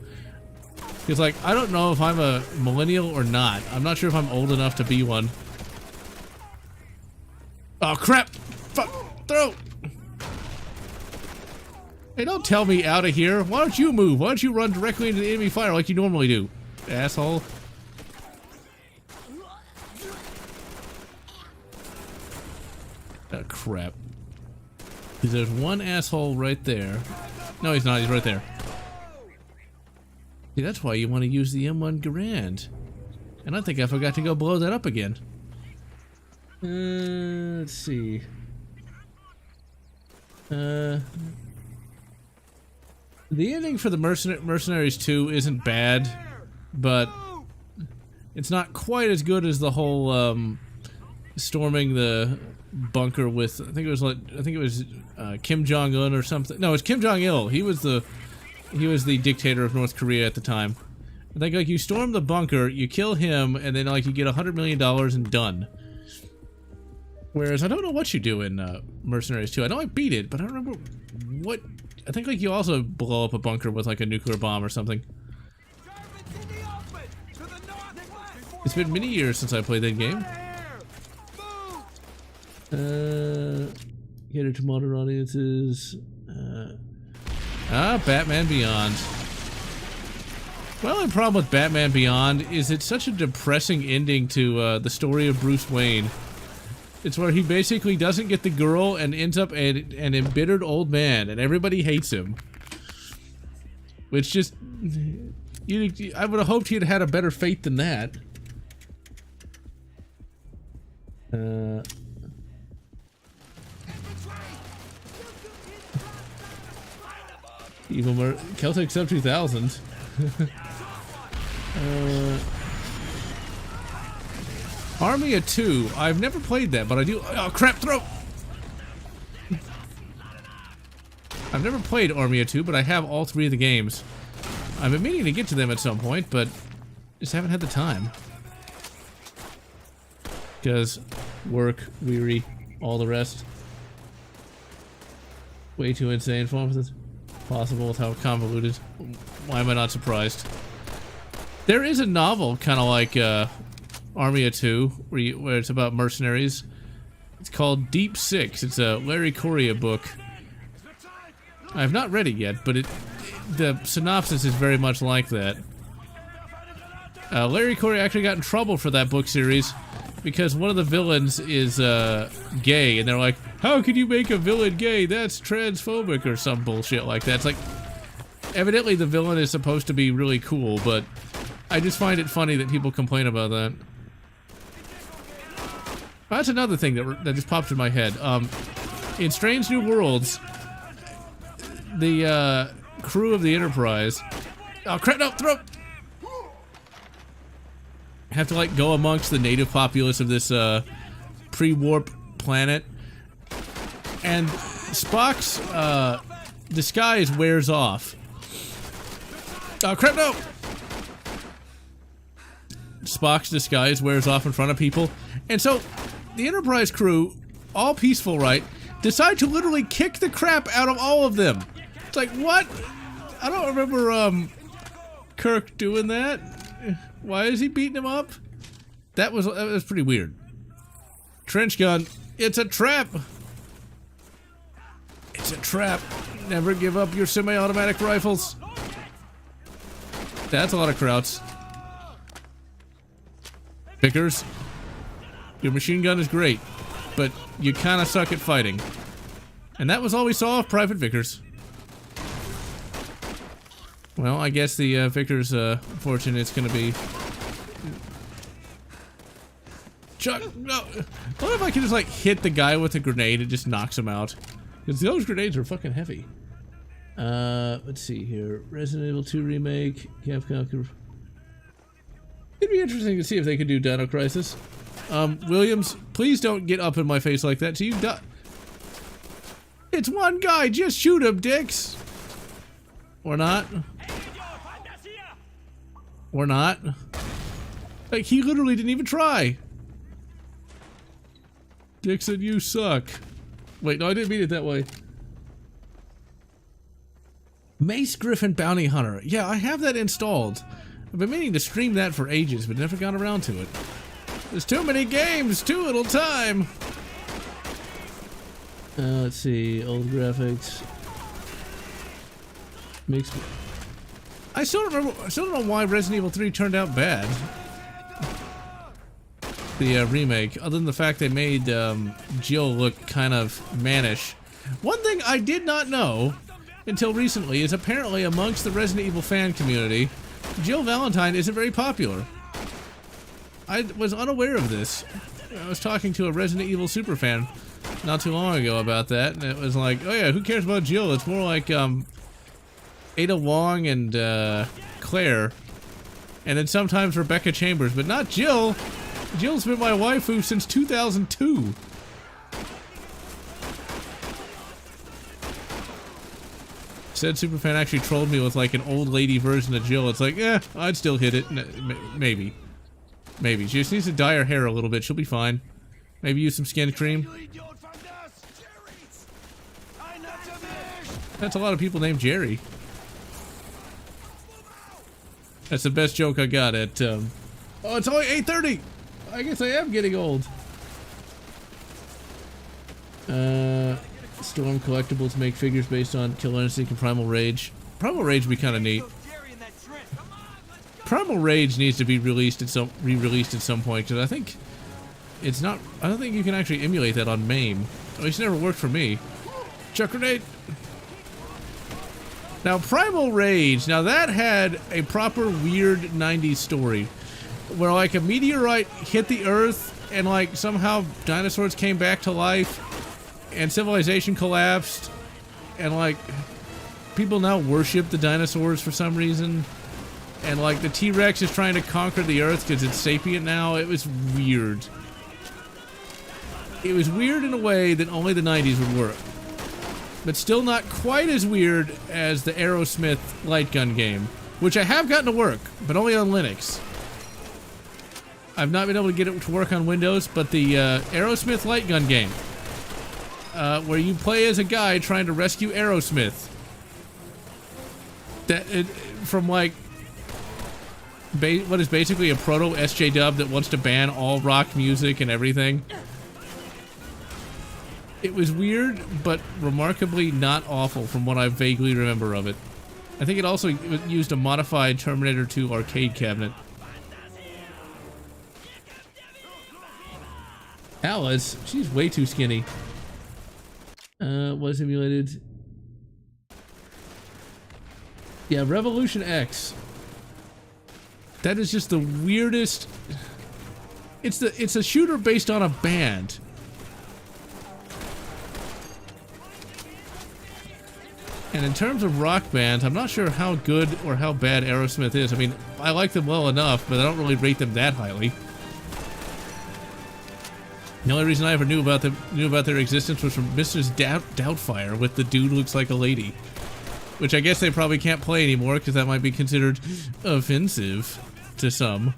Because, like, I don't know if I'm a Millennial or not. I'm not sure if I'm old enough to be one. Oh, crap! Fuck! Throw! Hey, don't tell me out of here. Why don't you move? Why don't you run directly into the enemy fire like you normally do? Asshole. Oh, crap. Because there's one asshole right there. No, he's not. He's right there. See, that's why you want to use the M1 Garand. And I think I forgot to go blow that up again. Let's see. The ending for the Mercenaries 2 isn't bad, but it's not quite as good as the whole storming the bunker with, I think it was Kim Jong-un or something. No, it's Kim Jong-il. He was the dictator of North Korea at the time. I think, like, you storm the bunker, you kill him, and then, like, you get $100 million and done. Whereas I don't know what you do in Mercenaries 2. I know I beat it, but I don't remember what. I think, like, you also blow up a bunker with, like, a nuclear bomb or something. It's been many years since I played that game. Cater to modern audiences. Batman Beyond. Well, the problem with Batman Beyond is it's such a depressing ending to the story of Bruce Wayne. It's where he basically doesn't get the girl and ends up an embittered old man, and everybody hates him. Which just... I would have hoped he'd had a better fate than that. Evil Celtic Sub 2000. Army of 2. I've never played that, but I do. Oh crap! Throw. I've never played Army of 2, but I have all 3 of the games. I've been meaning to get to them at some point, but just haven't had the time. Because work, weary, all the rest. Way too insane for this. Possible with how convoluted. Why am I not surprised? There is a novel kind of like Army of 2 where it's about mercenaries. It's called Deep Six. It's a Larry Correia book. I have not read it yet, but the synopsis is very much like that. Larry Correia actually got in trouble for that book series because one of the villains is gay, and they're like, how could you make a villain gay? That's transphobic or some bullshit like that. It's like, evidently the villain is supposed to be really cool, but I just find it funny that people complain about that. That's another thing that just popped in my head. In Strange New Worlds, the crew of the Enterprise... Oh, crap, no, throw! Have to, like, go amongst the native populace of this pre-warp planet. And Spock's disguise wears off. Oh, crap, no! Spock's disguise wears off in front of people. And so, the Enterprise crew, all peaceful, right, decide to literally kick the crap out of all of them. It's like, what? I don't remember, Kirk doing that. Why is he beating him up? That was pretty weird. Trench gun. It's a trap. It's a trap. Never give up your semi-automatic rifles. That's a lot of krauts. Vickers, your machine gun is great, but you kind of suck at fighting. And that was all we saw of Private Vickers. Well, I guess the Vickers fortune is going to be... Chuck, no! I wonder if I can just, like, hit the guy with a grenade and just knocks him out. Because those grenades are fucking heavy. Let's see here. Resident Evil 2 Remake. Capcom. It'd be interesting to see if they could do Dino Crisis. Williams, please don't get up in my face like that till you die. It's one guy, just shoot him, dicks! Or not. Or not. Like, he literally didn't even try. Dixon, you suck. Wait, no, I didn't mean it that way. Mace Griffin Bounty Hunter. Yeah, I have that installed. I've been meaning to stream that for ages, but never got around to it. There's too many games, too little time. Let's see, old graphics. Mixed. I still don't know why Resident Evil 3 turned out bad. The remake, other than the fact they made Jill look kind of mannish. One thing I did not know until recently is apparently amongst the Resident Evil fan community, Jill Valentine isn't very popular. I was unaware of this. I was talking to a Resident Evil superfan not too long ago about that, and it was like, oh yeah, who cares about Jill? It's more like Ada Wong and Claire, and then sometimes Rebecca Chambers, but not Jill. Jill's been my waifu since 2002. Said superfan actually trolled me with like an old lady version of Jill. It's like, eh, I'd still hit it. Maybe. Maybe. She just needs to dye her hair a little bit. She'll be fine. Maybe use some skin cream. That's a lot of people named Jerry. That's the best joke I got at, oh, it's only 8:30! I guess I am getting old. Storm Collectibles make figures based on Killer Instinct and Primal Rage. Primal Rage would be kind of neat. Primal Rage needs to be released at re-released at some point, because I think it's not. I don't think you can actually emulate that on MAME. At least it never worked for me. Chuck grenade. Now Primal Rage. Now that had a proper weird '90s story, where like a meteorite hit the Earth and like somehow dinosaurs came back to life, and civilization collapsed, and like people now worship the dinosaurs for some reason. And like the T-Rex is trying to conquer the Earth because it's sapient now. It was weird. It was weird in a way that only the 90s would work. But still not quite as weird as the Aerosmith light gun game, which I have gotten to work, but only on Linux. I've not been able to get it to work on Windows, but the Aerosmith light gun game, where you play as a guy trying to rescue Aerosmith. From like what is basically a proto SJW that wants to ban all rock music and everything. It was weird, but remarkably not awful from what I vaguely remember of it. I think it also used a modified Terminator 2 arcade cabinet. Alice, she's way too skinny. Was emulated. Yeah, Revolution X. That is just the weirdest. It's a shooter based on a band. And in terms of rock bands, I'm not sure how good or how bad Aerosmith is. I mean, I like them well enough, but I don't really rate them that highly. The only reason I ever knew about their existence was from Mrs. Doubtfire with the dude who looks like a lady. Which I guess they probably can't play anymore because that might be considered offensive to some.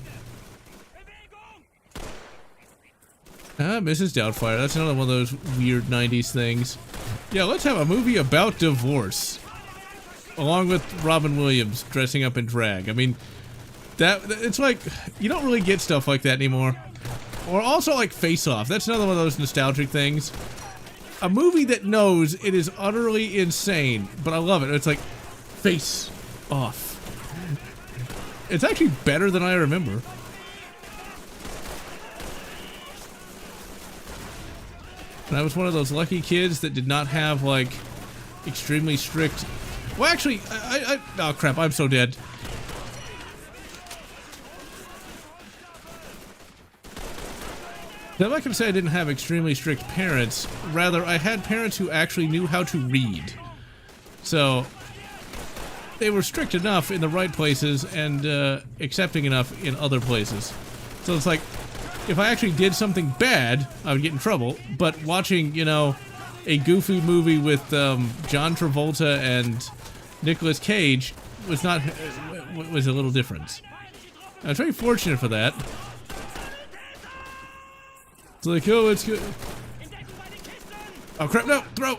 Ah, Mrs. Doubtfire. That's another one of those weird 90s things. Yeah, let's have a movie about divorce. Along with Robin Williams dressing up in drag. I mean, it's like, you don't really get stuff like that anymore. Or also like Face Off. That's another one of those nostalgic things. A movie that knows it is utterly insane, but I love it. It's like Face Off. It's actually better than I remember. And I was one of those lucky kids that did not have like extremely strict. Well, actually, oh crap! I'm so dead. Now, I'm not going to say I didn't have extremely strict parents. Rather, I had parents who actually knew how to read. So, they were strict enough in the right places and accepting enough in other places. So it's like, if I actually did something bad, I would get in trouble. But watching, you know, a goofy movie with John Travolta and Nicolas Cage was not was a little different. I was very fortunate for that. It's like, oh, it's good. Oh crap! No, throw.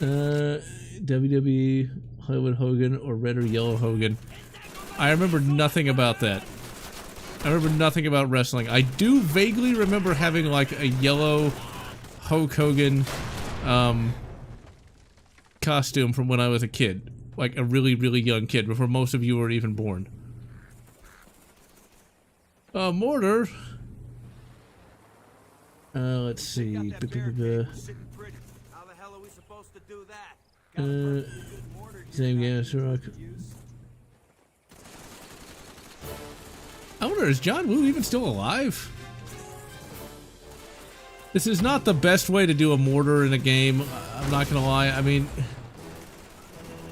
WWE Hollywood Hogan or Red or Yellow Hogan. I remember nothing about that. I remember nothing about wrestling. I do vaguely remember having like a yellow Hulk Hogan costume from when I was a kid. Like a really, really young kid, before most of you were even born. Mortar. Let's see. How the hell are we supposed to do that? Same game as Rock. I wonder, is John Woo even still alive? This is not the best way to do a mortar in a game, I'm not gonna lie. I mean,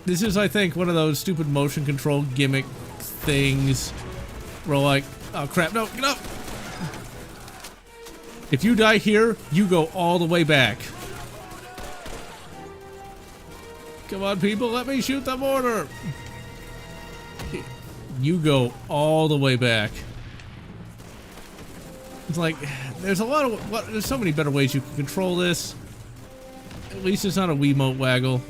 this is, I think, one of those stupid motion control gimmick things where like, oh crap, no, get up! If you die here, you go all the way back. Come on, people, let me shoot the mortar! You go all the way back. It's like, there's a lot of, there's so many better ways you can control this. At least it's not a Wiimote waggle.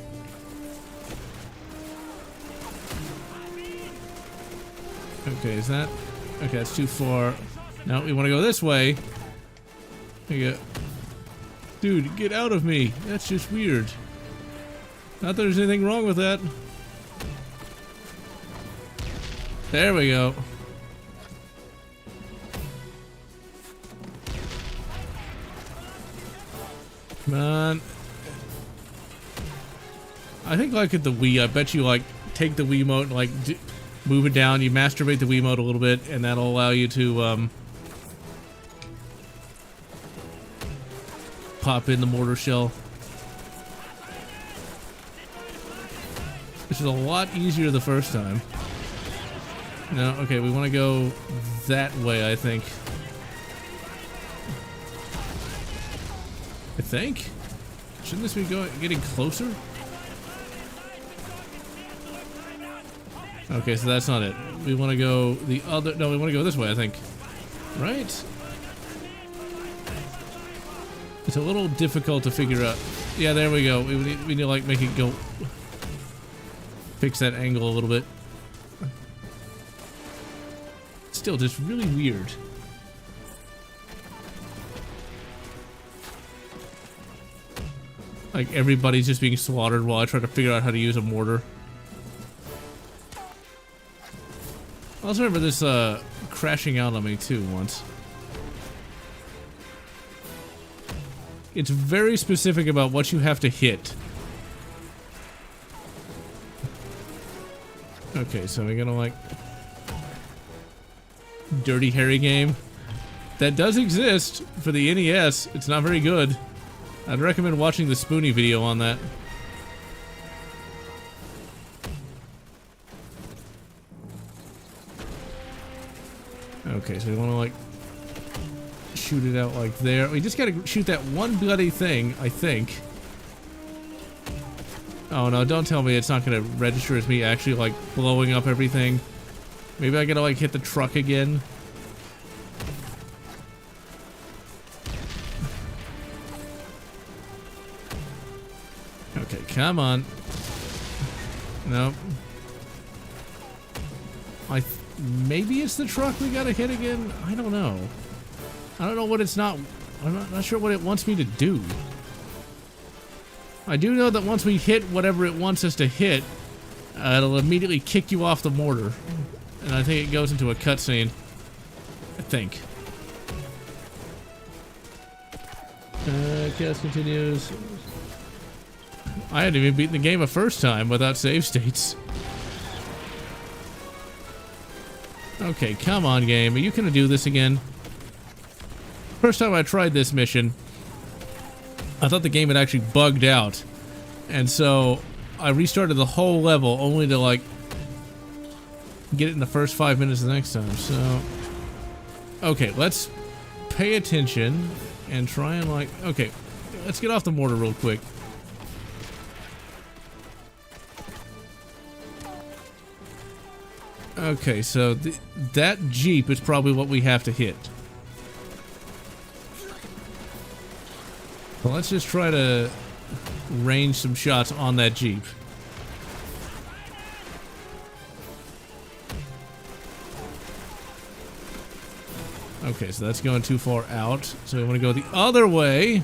Okay, is that? Okay, that's too far. No, we want to go this way. There you go. Dude, get out of me. That's just weird. Not that there's anything wrong with that. There we go. Come on. I think like at the Wii, I bet you like take the Wiimote and like move it down, you masturbate the Wiimote a little bit, and that'll allow you to pop in the mortar shell. Which is a lot easier the first time. No, okay, we want to go that way, I think. I think? Shouldn't this be getting closer? Okay, so that's not it. We want to go the other... No, we want to go this way, I think. Right? It's a little difficult to figure out. Yeah, there we go. We need to, like, make it go... Fix that angle a little bit. Still just really weird. Like everybody's just being slaughtered while I try to figure out how to use a mortar. I also remember this crashing out on me too once. It's very specific about what you have to hit. Okay, so we're gonna like Dirty Harry game. That does exist for the NES. It's not very good. I'd recommend watching the Spoonie video on that. Okay, so we want to like shoot it out like there. We just gotta shoot that one bloody thing, I think. Oh no, don't tell me it's not gonna register as me actually like blowing up everything. Maybe I gotta like hit the truck again. Okay, come on. Nope. Maybe it's the truck we gotta hit again? I don't know. I don't know what it's not. I'm not sure what it wants me to do. I do know that once we hit whatever it wants us to hit, it'll immediately kick you off the mortar. And I think it goes into a cutscene. I think. Cast continues. I hadn't even beaten the game a first time without save states. Okay, come on, game. Are you gonna do this again? First time I tried this mission, I thought the game had actually bugged out. And so I restarted the whole level only to like get it in the first 5 minutes the next time. So okay, let's pay attention and try and like, okay, let's get off the mortar real quick. Okay, so that Jeep is probably what we have to hit. Well, let's just try to range some shots on that Jeep. Okay, so that's going too far out. So we want to go the other way.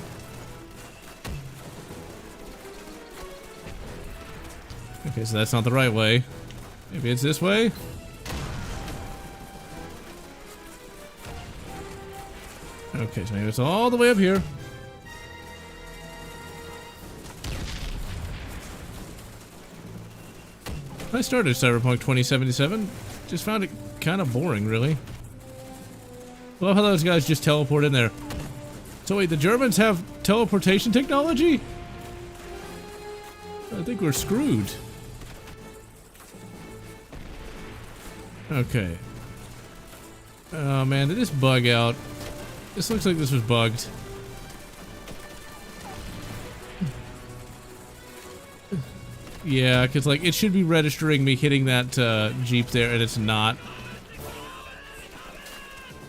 Okay, so that's not the right way. Maybe it's this way? Okay, so maybe it's all the way up here. I started Cyberpunk 2077. Just found it kind of boring, really. Love how those guys just teleport in there. So wait, the Germans have teleportation technology? I think we're screwed. Okay. Oh man, did this bug out? This looks like this was bugged. Yeah, because like it should be registering me hitting that Jeep there, and it's not.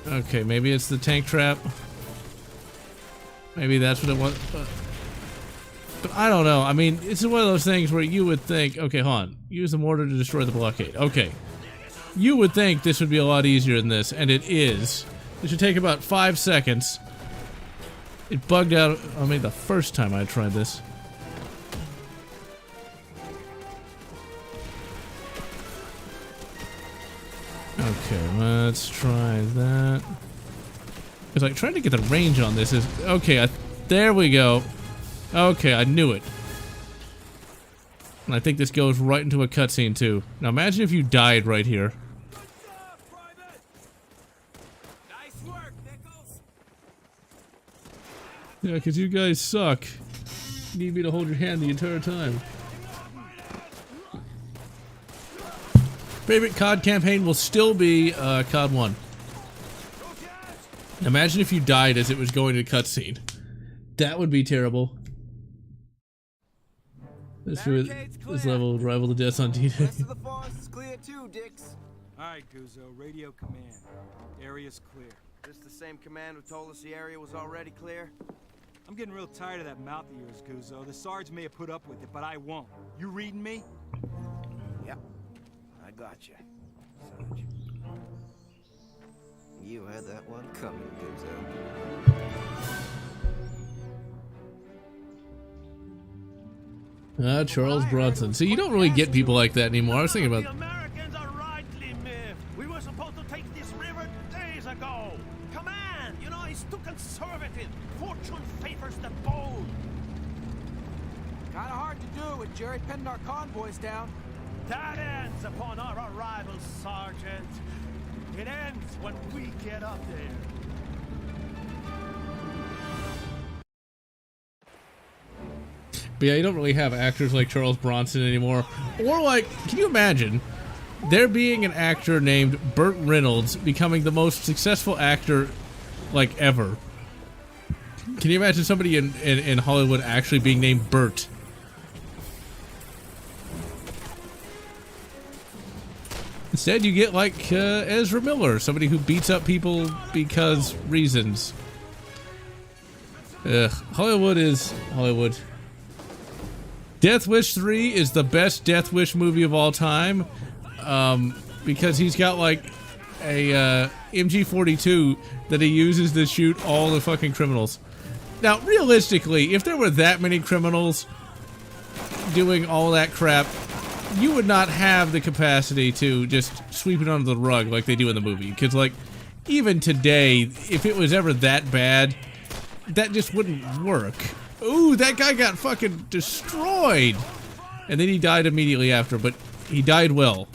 Okay, maybe it's the tank trap. Maybe that's what it was. But I don't know. I mean, it's one of those things where you would think, okay, hold on. Use the mortar to destroy the blockade. Okay. You would think this would be a lot easier than this, and it is. It should take about 5 seconds. It bugged out, I mean, the first time I tried this. Okay, let's try that. It's like trying to get the range on this is okay. There we go. Okay, I knew it. And I think this goes right into a cutscene too. Now imagine if you died right here. Nice work, Nichols. Yeah, because you guys suck. You need me to hold your hand the entire time. Favorite COD campaign will still be COD 1. Imagine if you died as it was going to cutscene. That would be terrible. This level would rival the deaths on D-Day. Rest of the forest is clear too, Dix. Alright, Guzzo, radio command. Area's clear. This the same command who told us the area was already clear? I'm getting real tired of that mouth of yours, Guzzo. The Sarge may have put up with it, but I won't. You reading me? Yep. I got you, Sarge. You had that one coming, Guzzo. Charles Bronson. See, you don't really get people like that anymore. I was thinking The about... Americans are rightly miffed. We were supposed to take this river days ago. Command, you know, it's too conservative. Fortune favors Kiefer's the bone. Kinda hard to do with Jerry pinning our convoys down. That ends upon our arrival, Sergeant. It ends when we get up there. But yeah, you don't really have actors like Charles Bronson anymore. Or like, can you imagine there being an actor named Burt Reynolds becoming the most successful actor like ever? Can you imagine somebody in Hollywood actually being named Burt? Instead, you get like Ezra Miller, somebody who beats up people because reasons. Ugh, Hollywood is Hollywood. Death Wish 3 is the best Death Wish movie of all time, because he's got like a MG42 that he uses to shoot all the fucking criminals. Now, realistically, if there were that many criminals doing all that crap, you would not have the capacity to just sweep it under the rug like they do in the movie. Because, like, even today, if it was ever that bad, that just wouldn't work. Ooh, that guy got fucking destroyed! And then he died immediately after, but he died well.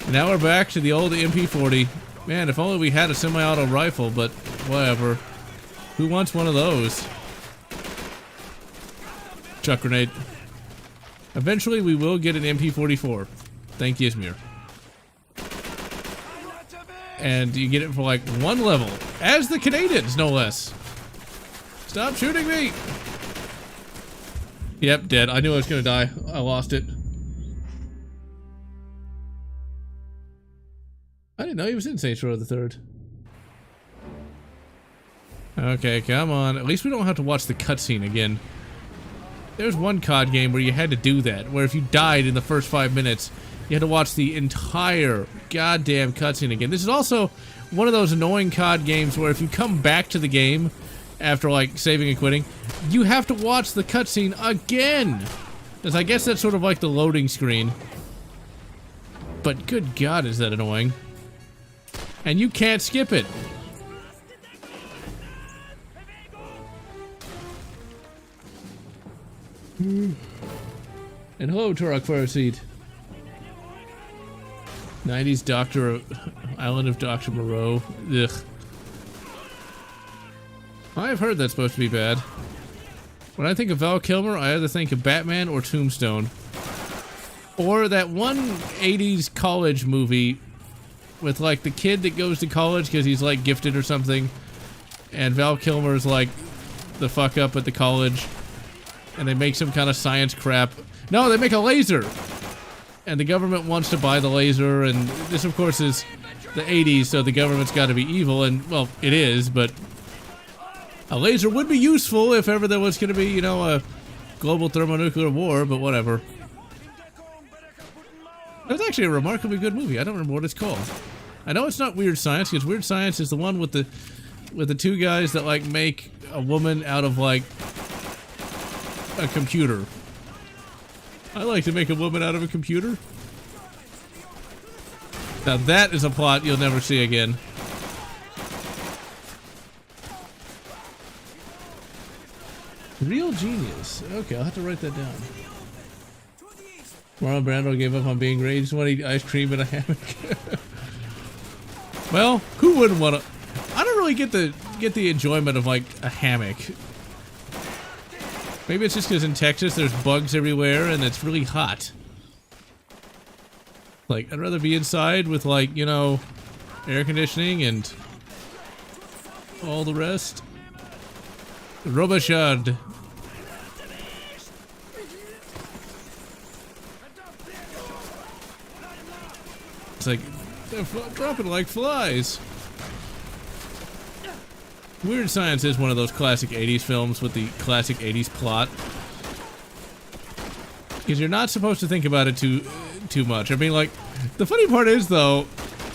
And now we're back to the old MP40. Man, if only we had a semi-auto rifle, but whatever. Who wants one of those? Chuck grenade. Eventually we will get an MP44. Thank you, Izmir. And you get it for like one level. As the Canadians, no less. Stop shooting me! Yep, dead. I knew I was gonna die. I lost it. I didn't know he was in Saints Row the Third. Okay, come on. At least we don't have to watch the cutscene again. There's one COD game where you had to do that, where if you died in the first 5 minutes, you had to watch the entire goddamn cutscene again. This is also one of those annoying COD games where if you come back to the game after, like, saving and quitting, you have to watch the cutscene again! Because I guess that's sort of like the loading screen. But good God, is that annoying. And you can't skip it. And hello, Turok Farseed. 90s Dr. Island of Dr. Moreau. Ugh. I've heard that's supposed to be bad. When I think of Val Kilmer, I either think of Batman or Tombstone. Or that one 80s college movie with like the kid that goes to college because he's like gifted or something. And Val Kilmer's like the fuck up at the college. And they make some kind of science crap. No, they make a laser! And the government wants to buy the laser, and this of course is the 80s, so the government's gotta be evil, and well, it is, but a laser would be useful if ever there was gonna be, you know, a global thermonuclear war, but whatever. It was actually a remarkably good movie. I don't remember what it's called. I know it's not Weird Science, because Weird Science is the one with the two guys that like make a woman out of like a computer. I like to make a woman out of a computer. Now that is a plot you'll never see again. Real genius. Okay, I'll have to write that down. Marlon Brando gave up on being great. He just wanted to eat ice cream in a hammock. Well, who wouldn't want to? I don't really get the enjoyment of like a hammock. Maybe it's just because in Texas there's bugs everywhere and it's really hot. Like, I'd rather be inside with like, you know, air conditioning and all the rest. Roboshard. It's like, they're dropping like flies. Weird Science is one of those classic 80s films with the classic 80s plot. Because you're not supposed to think about it too much. I mean, like, the funny part is, though,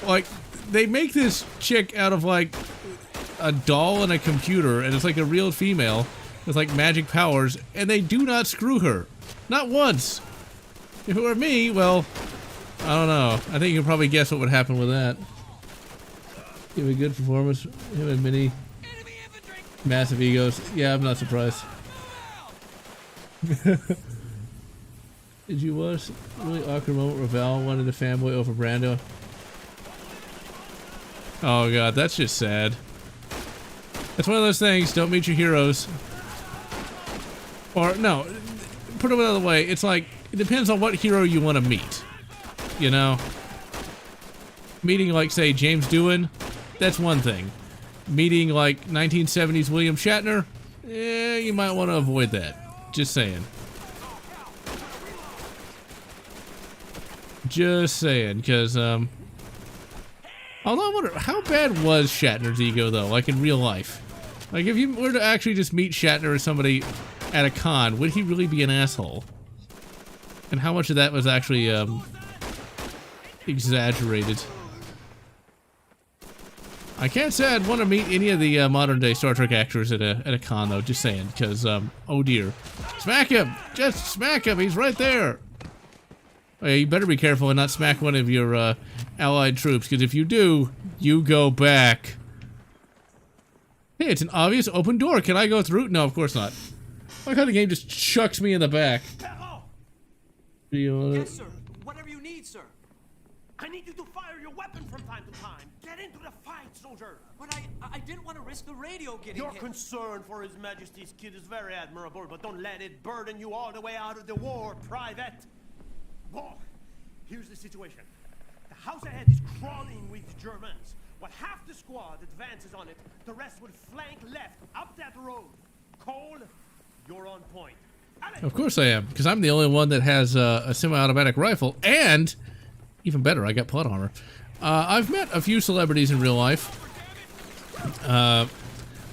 like, they make this chick out of, like, a doll and a computer, and it's like a real female with, like, magic powers, and they do not screw her. Not once. If it were me, well, I don't know. I think you can probably guess what would happen with that. Give a good performance. Him and Minnie. Enemy infantry Massive egos. Yeah, I'm not surprised. Did you watch a really awkward moment where Val wanted a fanboy over Brando? Oh god, that's just sad. It's one of those things, don't meet your heroes. Or, no, put it another way, it's like, it depends on what hero you want to meet. You know? Meeting, like, say, James Doohan, that's one thing. Meeting, like, 1970s William Shatner, you might want to avoid that. Just saying. Just saying, because, although I wonder, how bad was Shatner's ego, though, like in real life? Like, if you were to actually just meet Shatner or somebody at a con, would he really be an asshole? And how much of that was actually, exaggerated? I can't say I'd want to meet any of the, modern-day Star Trek actors at a con, though, just saying, because, oh dear. Smack him! Just smack him! He's right there! Oh, yeah, you better be careful and not smack one of your, allied troops, because if you do, you go back. Hey, it's an obvious open door. Can I go through? No, of course not. Why can't the game just chucks me in the back? Yes, sir. Whatever you need, sir. I need you to fire your weapon from time to time. Get into the fight, soldier. But I didn't want to risk the radio getting Your hit. concern for His Majesty's kid is very admirable, but don't let it burden you all the way out of the war, Private. Well, here's the situation. The house ahead is crawling with Germans. While half the squad advances on it, the rest will flank left up that road. Cole, you're on point. Of course I am, because I'm the only one that has a semi-automatic rifle, and even better, I got plot armor. I've met a few celebrities in real life, and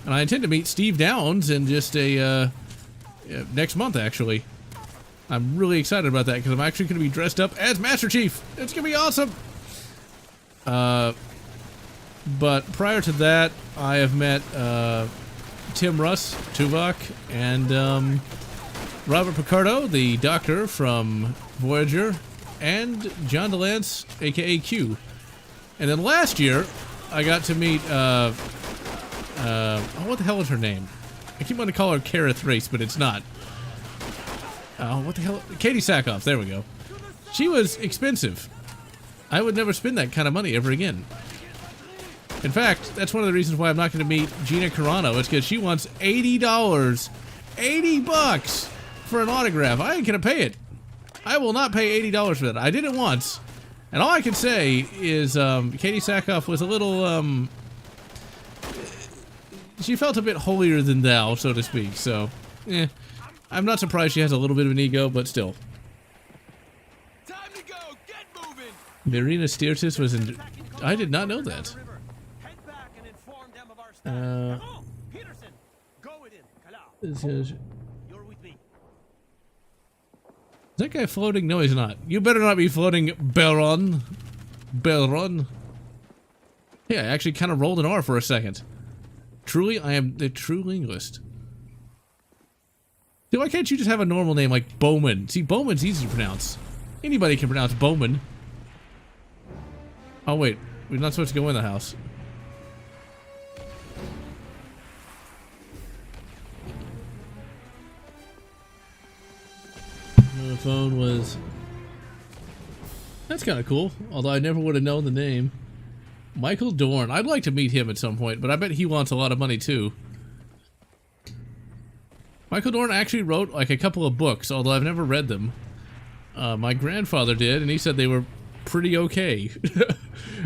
I intend to meet Steve Downs in just next month, actually. I'm really excited about that, because I'm actually going to be dressed up as Master Chief. It's going to be awesome! But prior to that, I have met Tim Russ, Tuvok, and Robert Picardo, the Doctor from Voyager, and John DeLance, aka Q. And then last year, I got to meet, oh, what the hell is her name? I keep wanting to call her Kara Thrace, but it's not. Oh, what the hell? Katie Sackhoff, there we go. She was expensive. I would never spend that kind of money ever again. In fact, that's one of the reasons why I'm not going to meet Gina Carano. It's because she wants $80. 80 bucks for an autograph. I ain't going to pay it. I will not pay $80 for that. I did it once. And all I can say is Katie Sackhoff was a little, she felt a bit holier than thou, so to speak. So, I'm not surprised she has a little bit of an ego, but still. Time to go. Get moving. Marina Stirtis was in... I did not know that. Peterson, go with him. This is... You're with me. Is that guy floating? No, he's not. You better not be floating, Baron. Baron. Yeah, I actually kind of rolled an R for a second. Truly, I am the true linguist. See, why can't you just have a normal name like Bowman? See, Bowman's easy to pronounce. Anybody can pronounce Bowman. Oh, wait. We're not supposed to go in the house. The phone was... That's kind of cool, although I never would have known the name. Michael Dorn. I'd like to meet him at some point, but I bet he wants a lot of money too. Michael Dorn actually wrote like a couple of books, although I've never read them. My grandfather did, and he said they were pretty okay.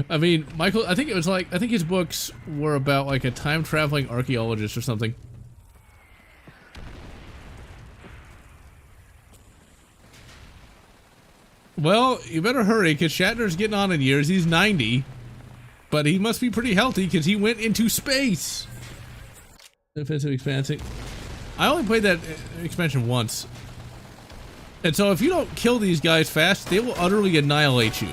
I mean, Michael, I think his books were about like a time-traveling archaeologist or something. Well, you better hurry, because Shatner's getting on in years. He's 90. But he must be pretty healthy, because he went into space. Defensive expansion. I only played that expansion once. And so if you don't kill these guys fast, they will utterly annihilate you.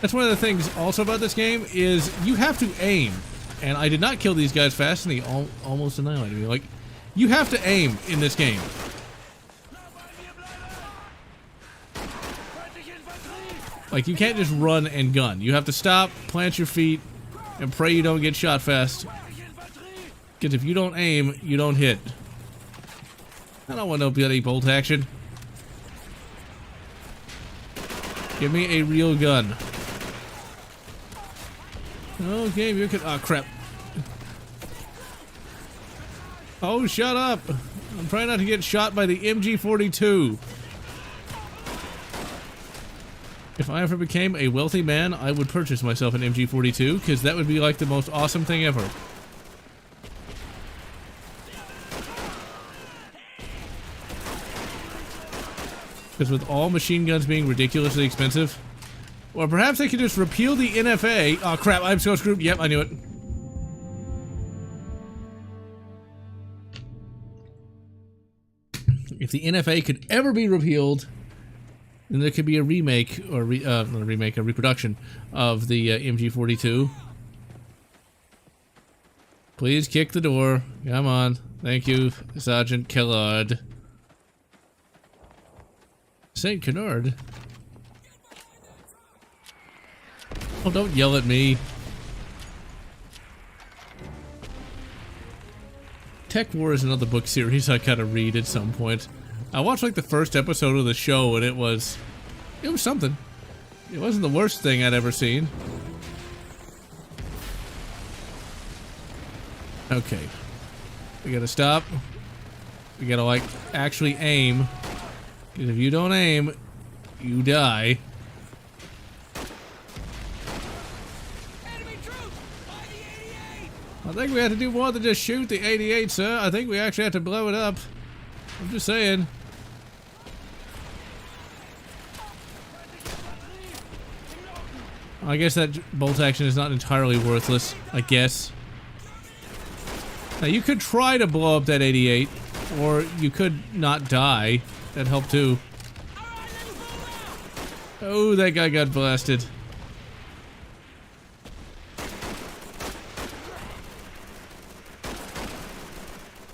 That's one of the things also about this game, is you have to aim. And I did not kill these guys fast, and they almost annihilated me. Like, you have to aim in this game. Like, you can't just run and gun. You have to stop, plant your feet, and pray you don't get shot fast. Because if you don't aim, you don't hit. I don't want no bloody bolt action. Give me a real gun. Oh, game, you can. Oh, crap. Oh, shut up. I'm trying not to get shot by the MG42. If I ever became a wealthy man, I would purchase myself an MG42, because that would be like the most awesome thing ever. Because with all machine guns being ridiculously expensive, or perhaps they could just repeal the NFA. Oh crap, I'm so screwed. Yep, I knew it. If the NFA could ever be repealed, then there could be a remake, or not a remake, a reproduction of the MG42. Please kick the door. Come on. Thank you, Sergeant Kellard. St. Kennard? Oh, don't yell at me. Tech War is another book series I gotta read at some point. I watched like the first episode of the show and it was something. It wasn't the worst thing I'd ever seen. Okay. We gotta stop. We gotta like actually aim. Because if you don't aim, you die. I think we have to do more than just shoot the 88, sir. I think we actually have to blow it up. I'm just saying. I guess that bolt action is not entirely worthless, I guess. Now you could try to blow up that 88, or you could not die. That'd help too. Oh, that guy got blasted.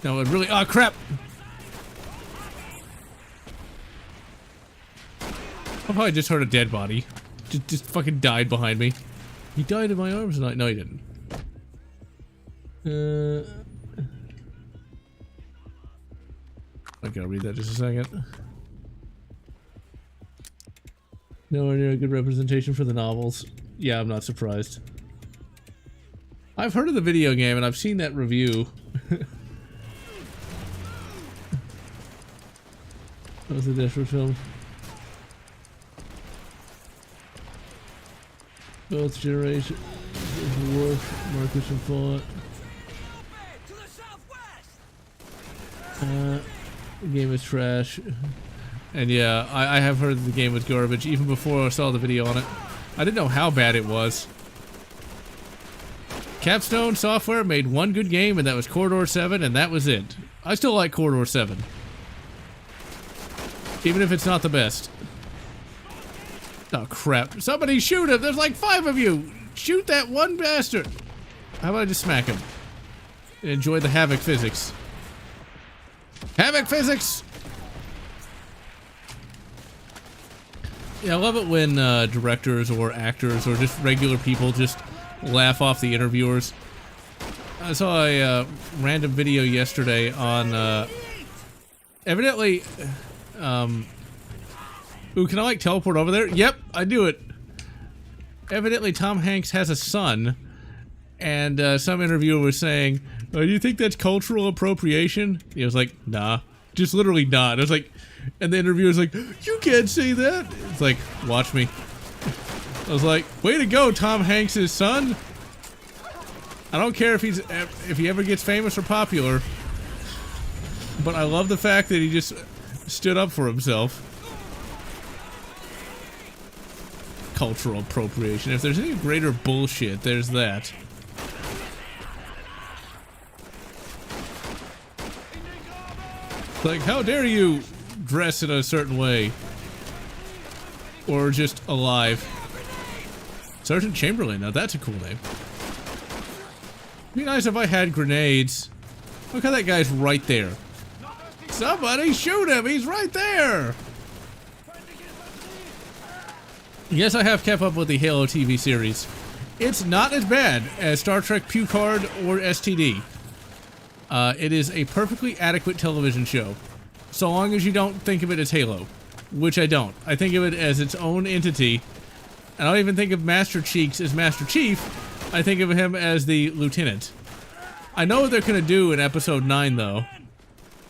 No, it really. Oh, crap! I probably just heard a dead body. Just fucking died behind me. He died in my arms tonight. No, he didn't. I gotta read that just a second. Nowhere near a good representation for the novels. Yeah, I'm not surprised. I've heard of the video game and I've seen that review. That was a Dashwood film. Both generation Worf, Marcus and Fallout. The game is trash. And yeah, I have heard the game was garbage even before I saw the video on it. I didn't know how bad it was. Capstone Software made one good game and that was Corridor 7 and that was it. I still like Corridor 7. Even if it's not the best. Oh crap. Somebody shoot him! There's like 5 of you! Shoot that one bastard! How about I just smack him? Enjoy the Havoc physics. Havoc physics! Yeah, I love it when directors or actors or just regular people just laugh off the interviewers. I saw a random video yesterday on evidently ooh, can I like teleport over there? Yep, I do it. Evidently Tom Hanks has a son and some interviewer was saying, oh, do you think that's cultural appropriation? He was like, nah. Just literally not. I was like, and the interviewer's like, you can't say that. It's like, watch me. I was like, way to go, Tom Hanks' son. I don't care if he ever gets famous or popular, but I love the fact that he just stood up for himself. Cultural appropriation. If there's any greater bullshit, there's that. Like, how dare you dress in a certain way? Or just alive. Sergeant Chamberlain, now that's a cool name. It'd be nice if I had grenades. Look how that guy's right there. Somebody shoot him, he's right there! Yes, I have kept up with the Halo TV series. It's not as bad as Star Trek Picard or STD. It is a perfectly adequate television show, so long as you don't think of it as Halo, which I don't. I think of it as its own entity. I don't even think of Master Cheeks as Master Chief. I think of him as the Lieutenant. I know what they're going to do in Episode 9, though.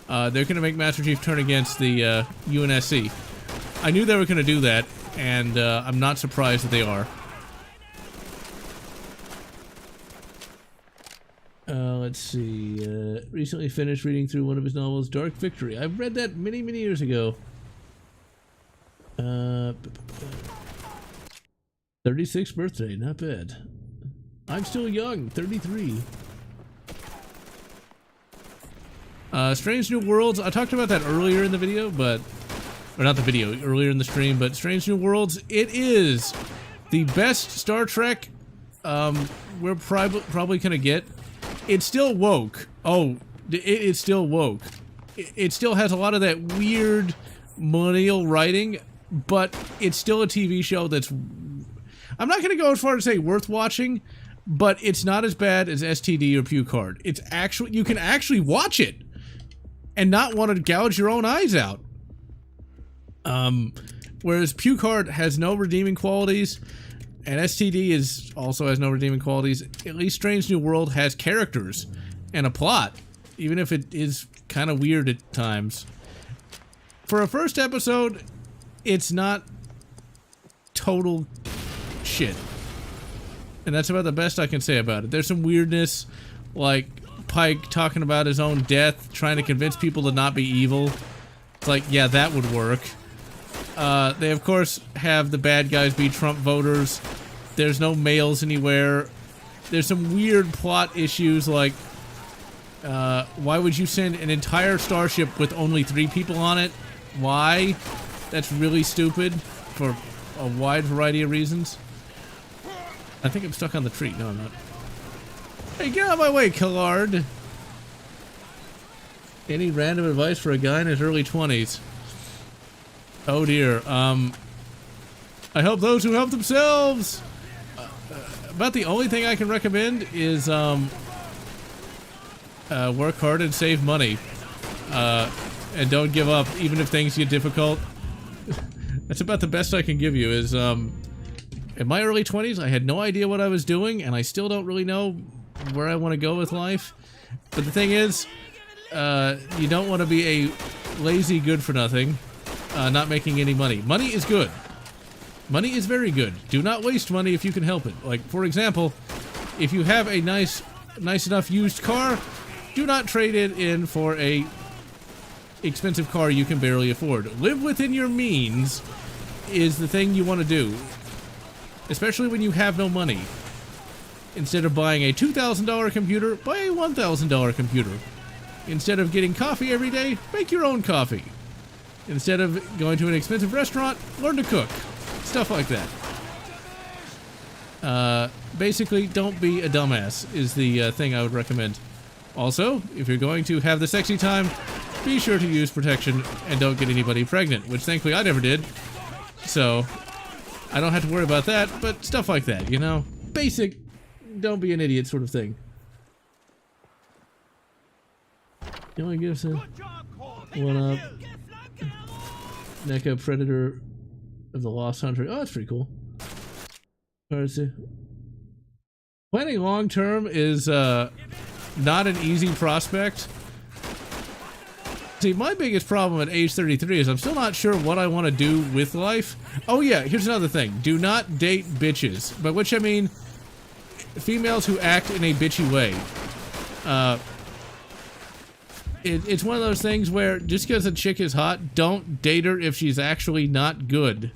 They're going to make Master Chief turn against the UNSC. I knew they were going to do that, and I'm not surprised that they are. Let's see. Recently finished reading through one of his novels, Dark Victory. I've read that many, many years ago. 36th birthday, not bad. I'm still young, 33. Strange New Worlds. I talked about that earlier in the video, but... Or not the video, earlier in the stream, but Strange New Worlds, it is the best Star Trek we're probably gonna get. It's still woke. Oh, it's still woke. It still has a lot of that weird millennial writing, but it's still a TV show that's... I'm not going to go as far as say worth watching, but it's not as bad as STD or Picard. It's actually... You can actually watch it and not want to gouge your own eyes out. Whereas Picard has no redeeming qualities, and STD also has no redeeming qualities. At least Strange New World has characters and a plot, even if it is kind of weird at times. For a first episode, it's not total shit. And that's about the best I can say about it. There's some weirdness, like Pike talking about his own death, trying to convince people to not be evil. It's like, yeah, that would work. They, of course, have the bad guys be Trump voters. There's no males anywhere. There's some weird plot issues, like, why would you send an entire starship with only 3 people on it? Why? That's really stupid for a wide variety of reasons. I think I'm stuck on the tree. No, I'm not. Hey, get out of my way, Killard! Any random advice for a guy in his early 20s? Oh dear, I help those who help themselves! About the only thing I can recommend is, work hard and save money. And don't give up, even if things get difficult. That's about the best I can give you, is, in my early 20s, I had no idea what I was doing, and I still don't really know where I want to go with life. But the thing is, you don't want to be a lazy good-for-nothing, not making any money. Money is good. Money is very good. Do not waste money if you can help it. Like, for example, if you have a nice enough used car, do not trade it in for a expensive car you can barely afford. Live within your means is the thing you want to do, especially when you have no money. Instead of buying a $2,000 computer, buy a $1,000 computer. Instead of getting coffee every day, make your own coffee. Instead of going to an expensive restaurant, learn to cook. Stuff like that. Basically, don't be a dumbass is the thing I would recommend. Also, if you're going to have the sexy time, be sure to use protection and don't get anybody pregnant, which thankfully I never did. So, I don't have to worry about that, but stuff like that, you know? Basic, don't be an idiot sort of thing. You only gives a one up. NECA Predator of the Lost Hunter. Oh, that's pretty cool. Let's see. Planning long term is not an easy prospect. See, my biggest problem at age 33 is I'm still not sure what I want to do with life. Oh yeah, here's another thing. Do not date bitches. By which I mean females who act in a bitchy way. It's one of those things where just because a chick is hot, don't date her if she's actually not good.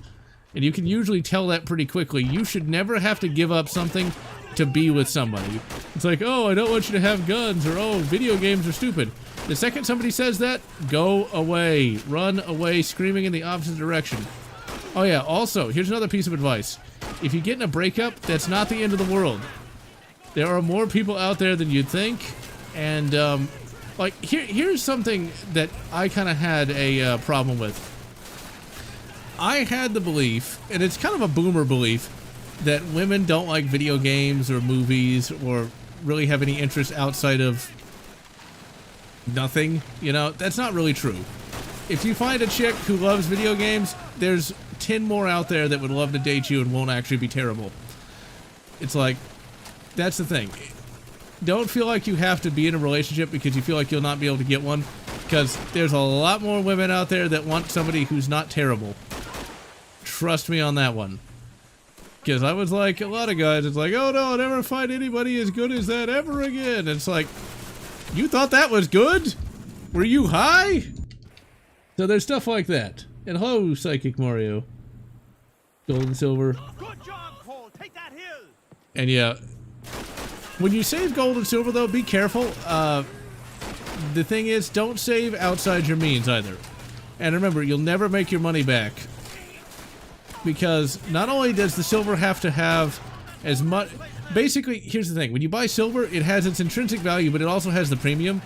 And you can usually tell that pretty quickly. You should never have to give up something to be with somebody. It's like, oh, I don't want you to have guns, or oh, video games are stupid. The second somebody says that, go away. Run away, screaming in the opposite direction. Oh yeah, also, here's another piece of advice. If you get in a breakup, that's not the end of the world. There are more people out there than you'd think, and, like, here's something that I kind of had a problem with. I had the belief, and it's kind of a boomer belief, that women don't like video games or movies or really have any interest outside of nothing, you know, that's not really true. If you find a chick who loves video games, there's 10 more out there that would love to date you and won't actually be terrible. It's like, that's the thing. Don't feel like you have to be in a relationship because you feel like you'll not be able to get one, because there's a lot more women out there that want somebody who's not terrible. Trust me on that one. Because I was like, a lot of guys, it's like, oh no, I'll never find anybody as good as that ever again. It's like, you thought that was good? Were you high? So there's stuff like that. And hello, Psychic Mario. Gold and silver. Good job, Cole. Take that hill. And yeah, when you save gold and silver though, be careful. The thing is, don't save outside your means either. And remember, you'll never make your money back. Because not only does the silver have to have as much... Basically, here's the thing. When you buy silver, it has its intrinsic value, but it also has the premium.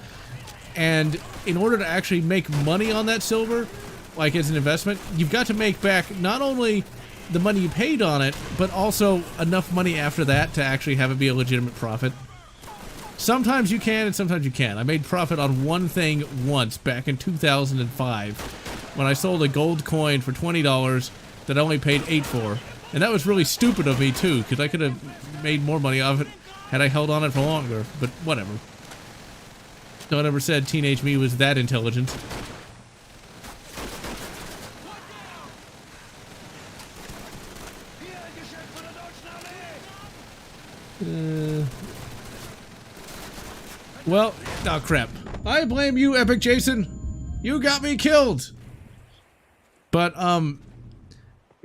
And in order to actually make money on that silver, like as an investment, you've got to make back not only the money you paid on it, but also enough money after that to actually have it be a legitimate profit. Sometimes you can and sometimes you can't. I made profit on one thing once back in 2005 when I sold a gold coin for $20 that I only paid $8 for. And that was really stupid of me too, because I could have made more money off it had I held on it for longer, but whatever. No one ever said teenage me was that intelligent. Well, oh crap. I blame you, Epic Jason. You got me killed. But,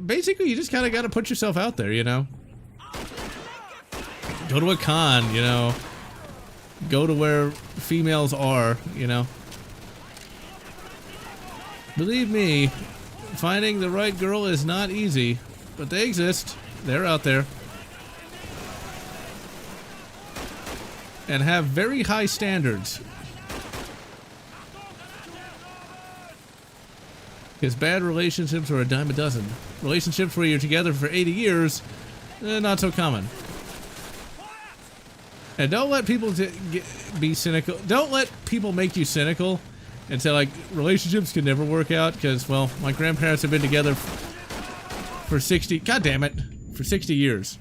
basically you just kind of got to put yourself out there, you know? Go to a con, you know? Go to where females are, you know? Believe me, finding the right girl is not easy, but they exist. They're out there. And have very high standards. Because bad relationships are a dime a dozen. Relationships where you're together for 80 years, not so common. And don't let people be cynical. Don't let people make you cynical and say, like, relationships can never work out because, well, my grandparents have been together for 60... God damn it. For 60 years.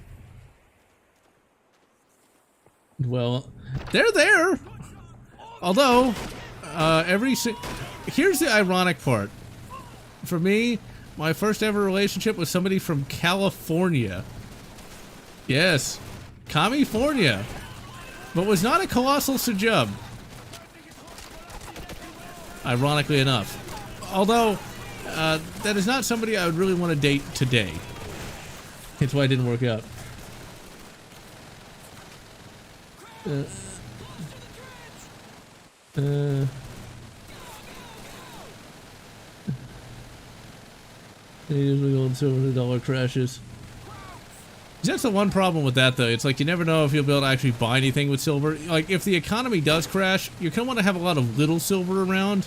Well, they're there. Although, here's the ironic part. For me, my first ever relationship was somebody from California. Yes, California. But was not a colossal sujub. Ironically enough. Although, that is not somebody I would really want to date today. That's why it didn't work out. Usually gold and silver, the dollar crashes. That's the one problem with that, though. It's like you never know if you'll be able to actually buy anything with silver. Like, if the economy does crash, you're going to want to have a lot of little silver around,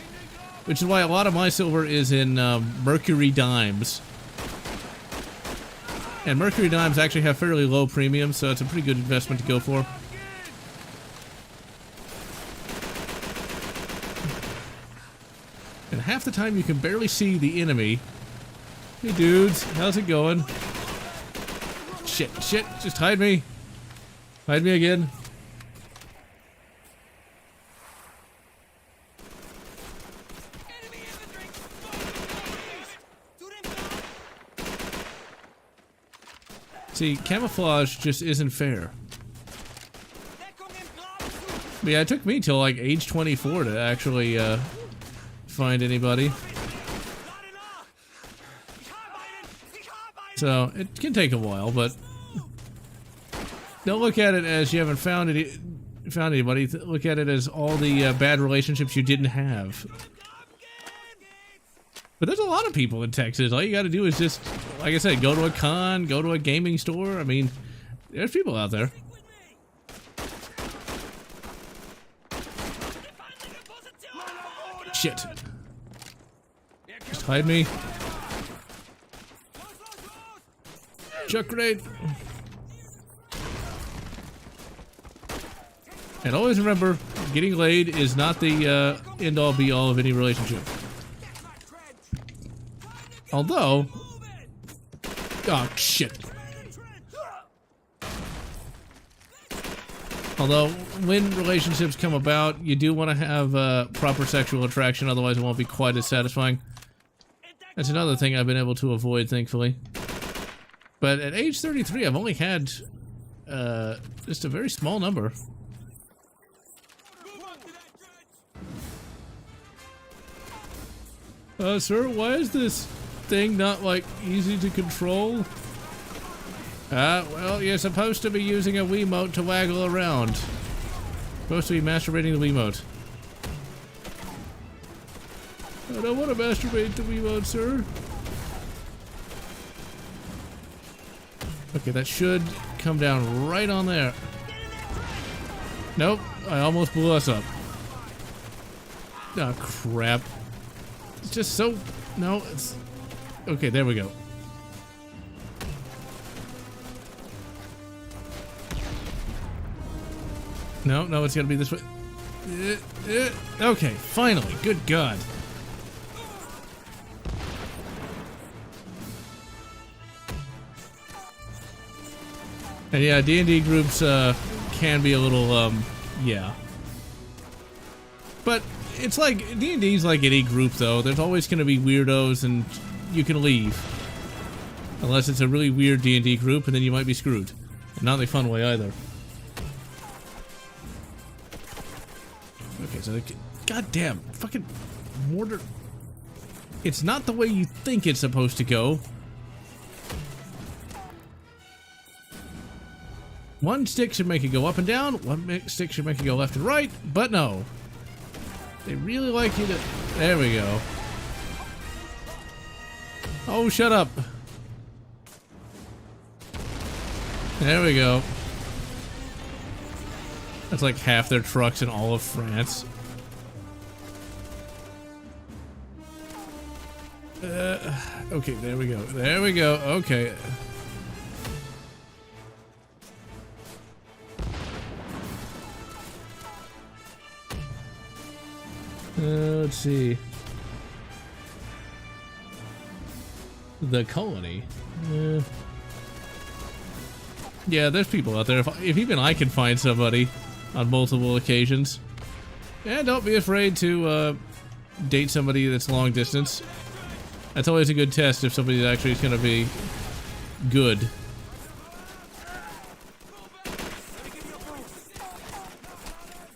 which is why a lot of my silver is in Mercury dimes. And Mercury dimes actually have fairly low premiums, so it's a pretty good investment to go for. And half the time you can barely see the enemy. Hey dudes, how's it going? Shit, just hide me. Hide me again. See, camouflage just isn't fair. But yeah, it took me till like age 24 to actually find anybody. So, it can take a while, but don't look at it as you haven't found anybody. Look at it as all the bad relationships you didn't have. But there's a lot of people in Texas. All you gotta do is just, like I said, go to a con, go to a gaming store. I mean, there's people out there. Shit. Just hide me. Chuck grenade. And always remember, getting laid is not the end-all be-all of any relationship. Although... Oh, shit. Although, when relationships come about, you do want to have proper sexual attraction, otherwise it won't be quite as satisfying. That's another thing I've been able to avoid, thankfully. But at age 33, I've only had just a very small number. Sir, why is this thing not, like, easy to control? Well, you're supposed to be using a Wiimote to waggle around. Supposed to be masturbating the Wiimote. I don't want to masturbate the Wiimote, sir. Okay, that should come down right on there. Nope, I almost blew us up. Oh, crap. It's just so... No, it's... Okay, there we go. No, it's gotta be this way. Okay, finally. Good God. And yeah, D&D groups can be a little, yeah. But it's like, D&D's like any group though. There's always gonna be weirdos and you can leave. Unless it's a really weird D&D group and then you might be screwed. And not in a fun way either. Okay, so goddamn fucking mortar. It's not the way you think it's supposed to go. One stick should make it go up and down, one stick should make it go left and right, but no. They really like you to... There we go. Oh, shut up. There we go. That's like half their trucks in all of France. Okay, there we go. There we go. Okay. Let's see. The colony. Yeah, there's people out there. If even I can find somebody on multiple occasions. Yeah, don't be afraid to date somebody that's long distance. That's always a good test if somebody actually is going to be good.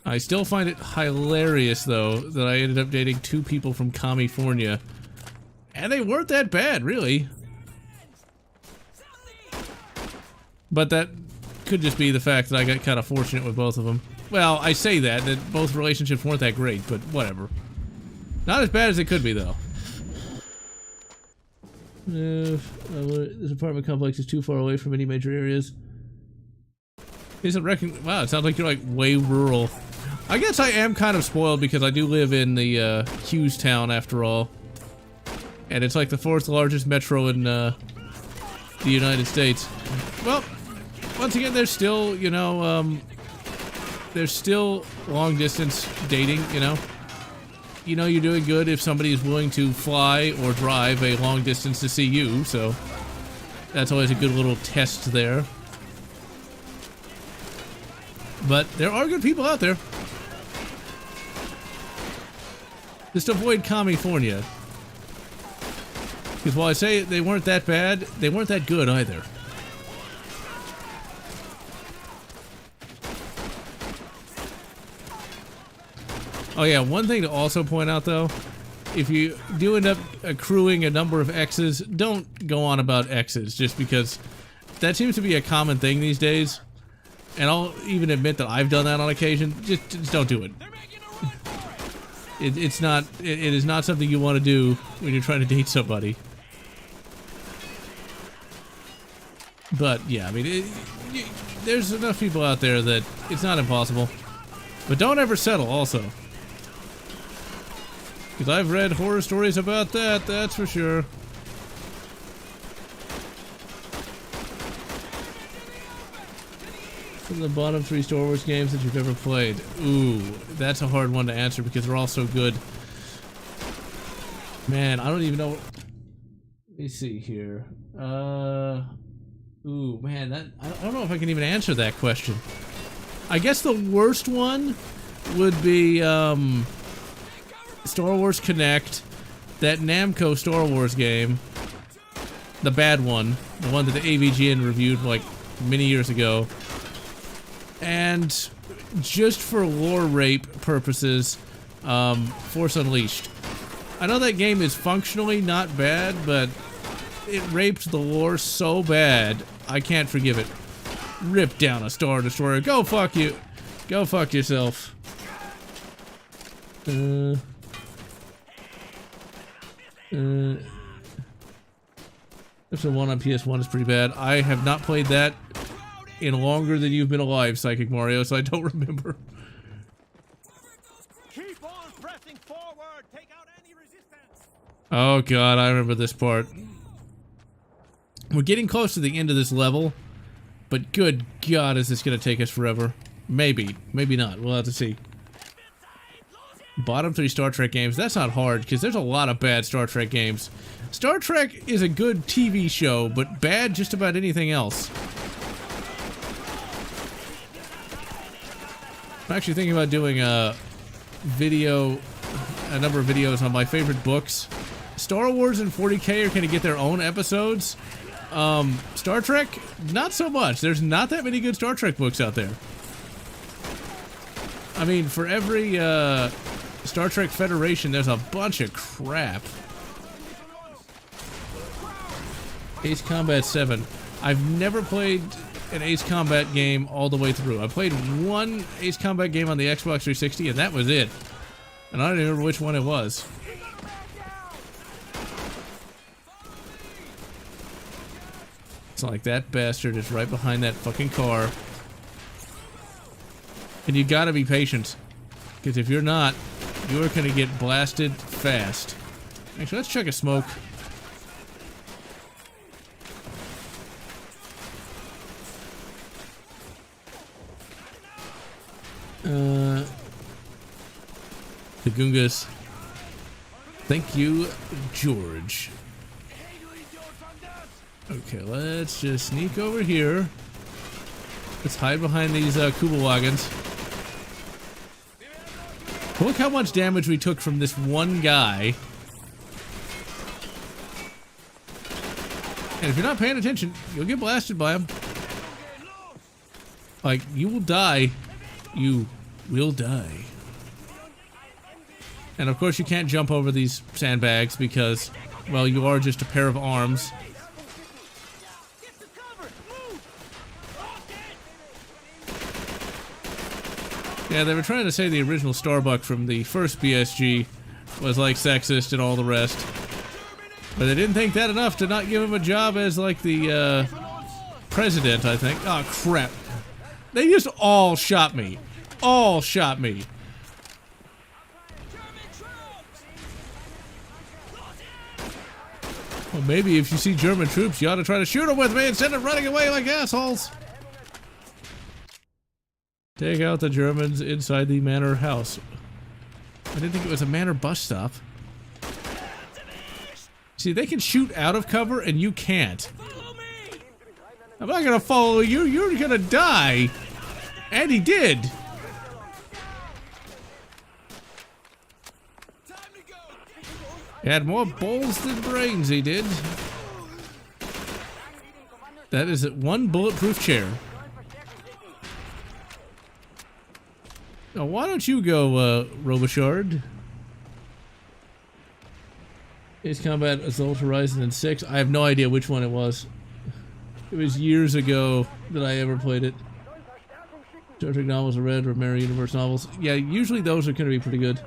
I still find it hilarious, though, that I ended up dating 2 people from California. And they weren't that bad, really. But that could just be the fact that I got kind of fortunate with both of them. Well, I say that both relationships weren't that great, but whatever. Not as bad as it could be, though. This apartment complex is too far away from any major areas. Wow, it sounds like you're like way rural. I guess I am kind of spoiled because I do live in the Hughes town after all. And it's like the 4th largest metro in the United States. Well, once again, there's still, you know, there's still long distance dating, you know. You know you're doing good if somebody is willing to fly or drive a long distance to see you, so that's always a good little test there. But there are good people out there. Just avoid California. Because while I say they weren't that bad, they weren't that good either. Oh yeah, one thing to also point out though, if you do end up accruing a number of X's, don't go on about X's just because that seems to be a common thing these days. And I'll even admit that I've done that on occasion. Just don't do it. It is not something you want to do when you're trying to date somebody. But yeah, I mean, there's enough people out there that it's not impossible. But don't ever settle also. Because I've read horror stories about that, that's for sure. From the bottom 3 Star Wars games that you've ever played. Ooh, that's a hard one to answer because they're all so good. Man, I don't even know. Let me see here. Ooh, man, I don't know if I can even answer that question. I guess the worst one would be Star Wars Connect, that Namco Star Wars game, the bad one, the one that the AVGN reviewed like many years ago. And just for lore rape purposes, Force Unleashed. I know that game is functionally not bad, but it raped the lore so bad, I can't forgive it. Rip down a Star Destroyer. Go fuck you. Go fuck yourself. There's the one on PS1 is pretty bad. I have not played that in longer than you've been alive, Psychic Mario, so I don't remember. Keep on pressing forward. Take out any resistance. Oh god, I remember this part. We're getting close to the end of this level, but good god, is this gonna take us forever? Maybe, maybe not. We'll have to see. Bottom 3 Star Trek games. That's not hard, because there's a lot of bad Star Trek games. Star Trek is a good TV show, but bad just about anything else. I'm actually thinking about doing a number of videos on my favorite books. Star Wars and 40K are going to get their own episodes. Star Trek, not so much. There's not that many good Star Trek books out there. I mean, for every Star Trek Federation, there's a bunch of crap. Ace Combat 7. I've never played an Ace Combat game all the way through. I played one Ace Combat game on the Xbox 360, and that was it. And I don't even remember which one it was. It's like that bastard is right behind that fucking car. And you gotta be patient. Because if you're not, you're gonna get blasted fast. Actually, let's check a smoke. The Goongas. Thank you, George. Okay, let's just sneak over here. Let's hide behind these Kuba wagons. Look how much damage we took from this one guy. And if you're not paying attention, you'll get blasted by him. Like, you will die. You will die. And of course you can't jump over these sandbags because, well, you are just a pair of arms. Yeah, they were trying to say the original Starbuck from the first BSG was like sexist and all the rest. But they didn't think that enough to not give him a job as like the president, I think. Oh crap. They just all shot me. All shot me. Well, maybe if you see German troops, you ought to try to shoot them with me instead of running away like assholes. Take out the Germans inside the manor house. I didn't think it was a manor bus stop. See, they can shoot out of cover and you can't. I'm not gonna follow you, you're gonna die. And he did. He had more balls than brains, he did. That is one bulletproof chair. Now, why don't you go, Robichard? Ace Combat Assault Horizon and 6. I have no idea which one it was. It was years ago that I ever played it. Star Trek novels are read, or Mirror Universe novels. Yeah, usually those are going to be pretty good.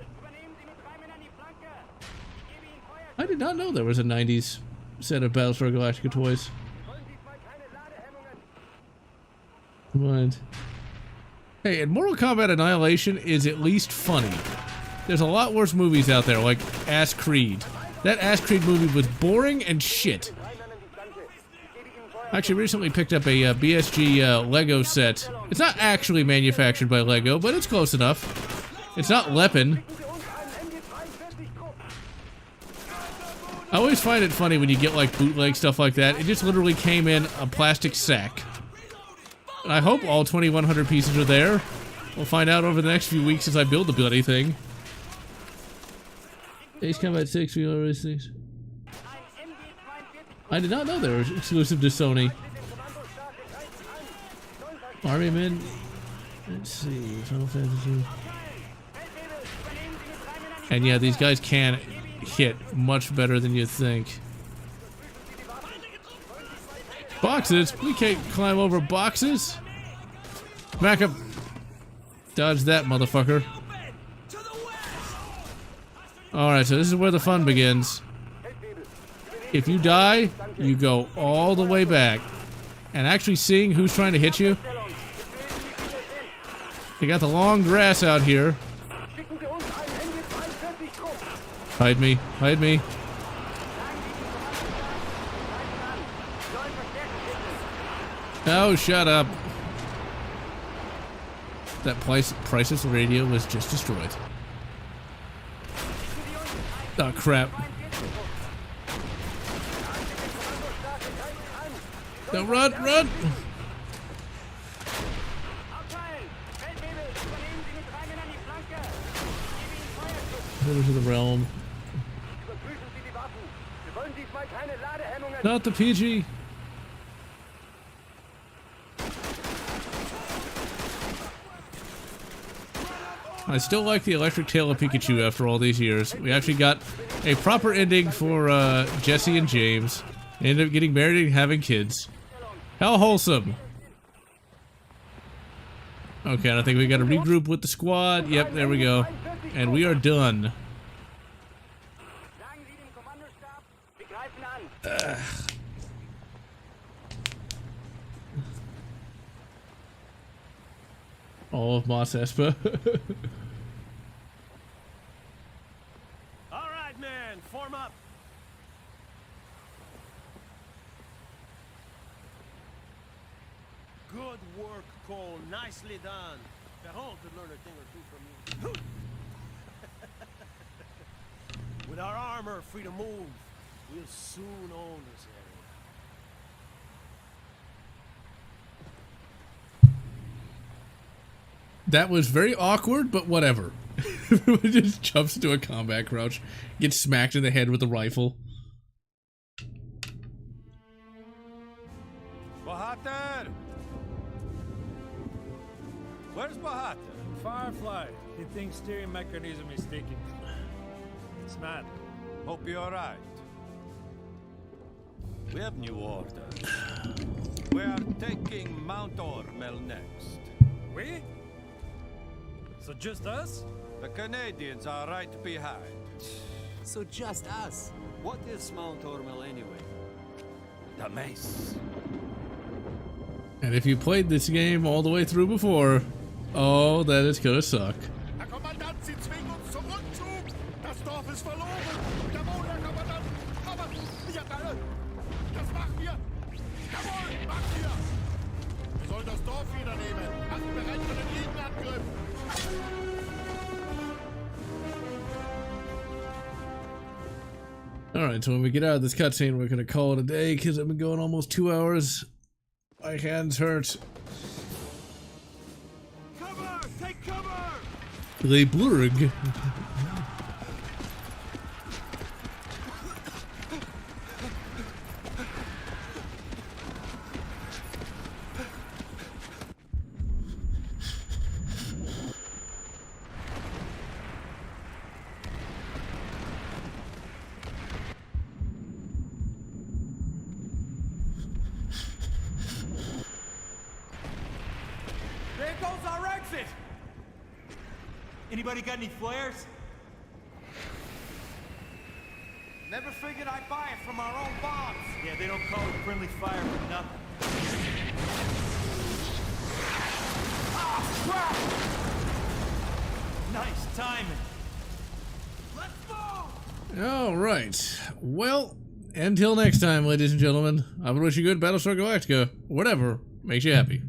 I did not know there was a 90s set of Battlestar Galactica toys. Come on. Hey, and Mortal Kombat Annihilation is at least funny. There's a lot worse movies out there, like Ass Creed. That Ass Creed movie was boring and shit. I actually recently picked up a BSG Lego set. It's not actually manufactured by Lego, but it's close enough. It's not Leppin. I always find it funny when you get like bootleg stuff like that. It just literally came in a plastic sack. I hope all 2,100 pieces are there. We'll find out over the next few weeks as I build the bloody thing. Ace Combat 6, we already things. I did not know they were exclusive to Sony. Army Men. Let's see. Final Fantasy. And yeah, these guys can hit much better than you think. Boxes? We can't climb over boxes. Back up. Dodge that, motherfucker. Alright, so this is where the fun begins. If you die, you go all the way back. And actually seeing who's trying to hit you. You got the long grass out here. Hide me, hide me. Oh, shut up. That priceless radio was just destroyed. Oh, crap. No, run, run! Over to the realm. Not the PG. I still like the electric tail of Pikachu after all these years. We actually got a proper ending for Jesse and James. They ended up getting married and having kids. How wholesome. Okay, and I think we gotta regroup with the squad. Yep, there we go. And we are done. All of Mos Espa. All right, man, form up. Good work, Cole. Nicely done. Perron could learn a thing or two from you. With our armor free to move, we'll soon own this area. That was very awkward, but whatever. Just jumps into a combat crouch, gets smacked in the head with a rifle. Bahater! Where's Bahater? Firefly. He thinks steering mechanism is sticking. It's mad. Hope you're alright. We have new orders. We are taking Mount Ormel next. We? So just us? The Canadians are right behind. So just us. What is Mount Ormel anyway? The mace. And if you played this game all the way through before, oh, that is gonna suck. Herr Kommandant, Sie zwingen uns zum Rückzug! Das Dorf ist verloren! Jawohl, Herr Kommandant! Aber, ja, das machen wir! Jawohl, machen wir! Wir sollen das Dorf wieder nehmen! Macht bereit für den Gegenangriff! Alright, so when we get out of this cutscene, we're gonna call it a day, because I've been going almost 2 hours. My hands hurt. Cover! Take cover! Les Blurg. There goes our exit! Anybody got any flares? Never figured I'd buy it from our own bombs. Yeah, they don't call it friendly fire for nothing. Crap! Nice timing. Let's go! Alright. Well, until next time, ladies and gentlemen, I would wish you good Battlestar Galactica, whatever makes you happy.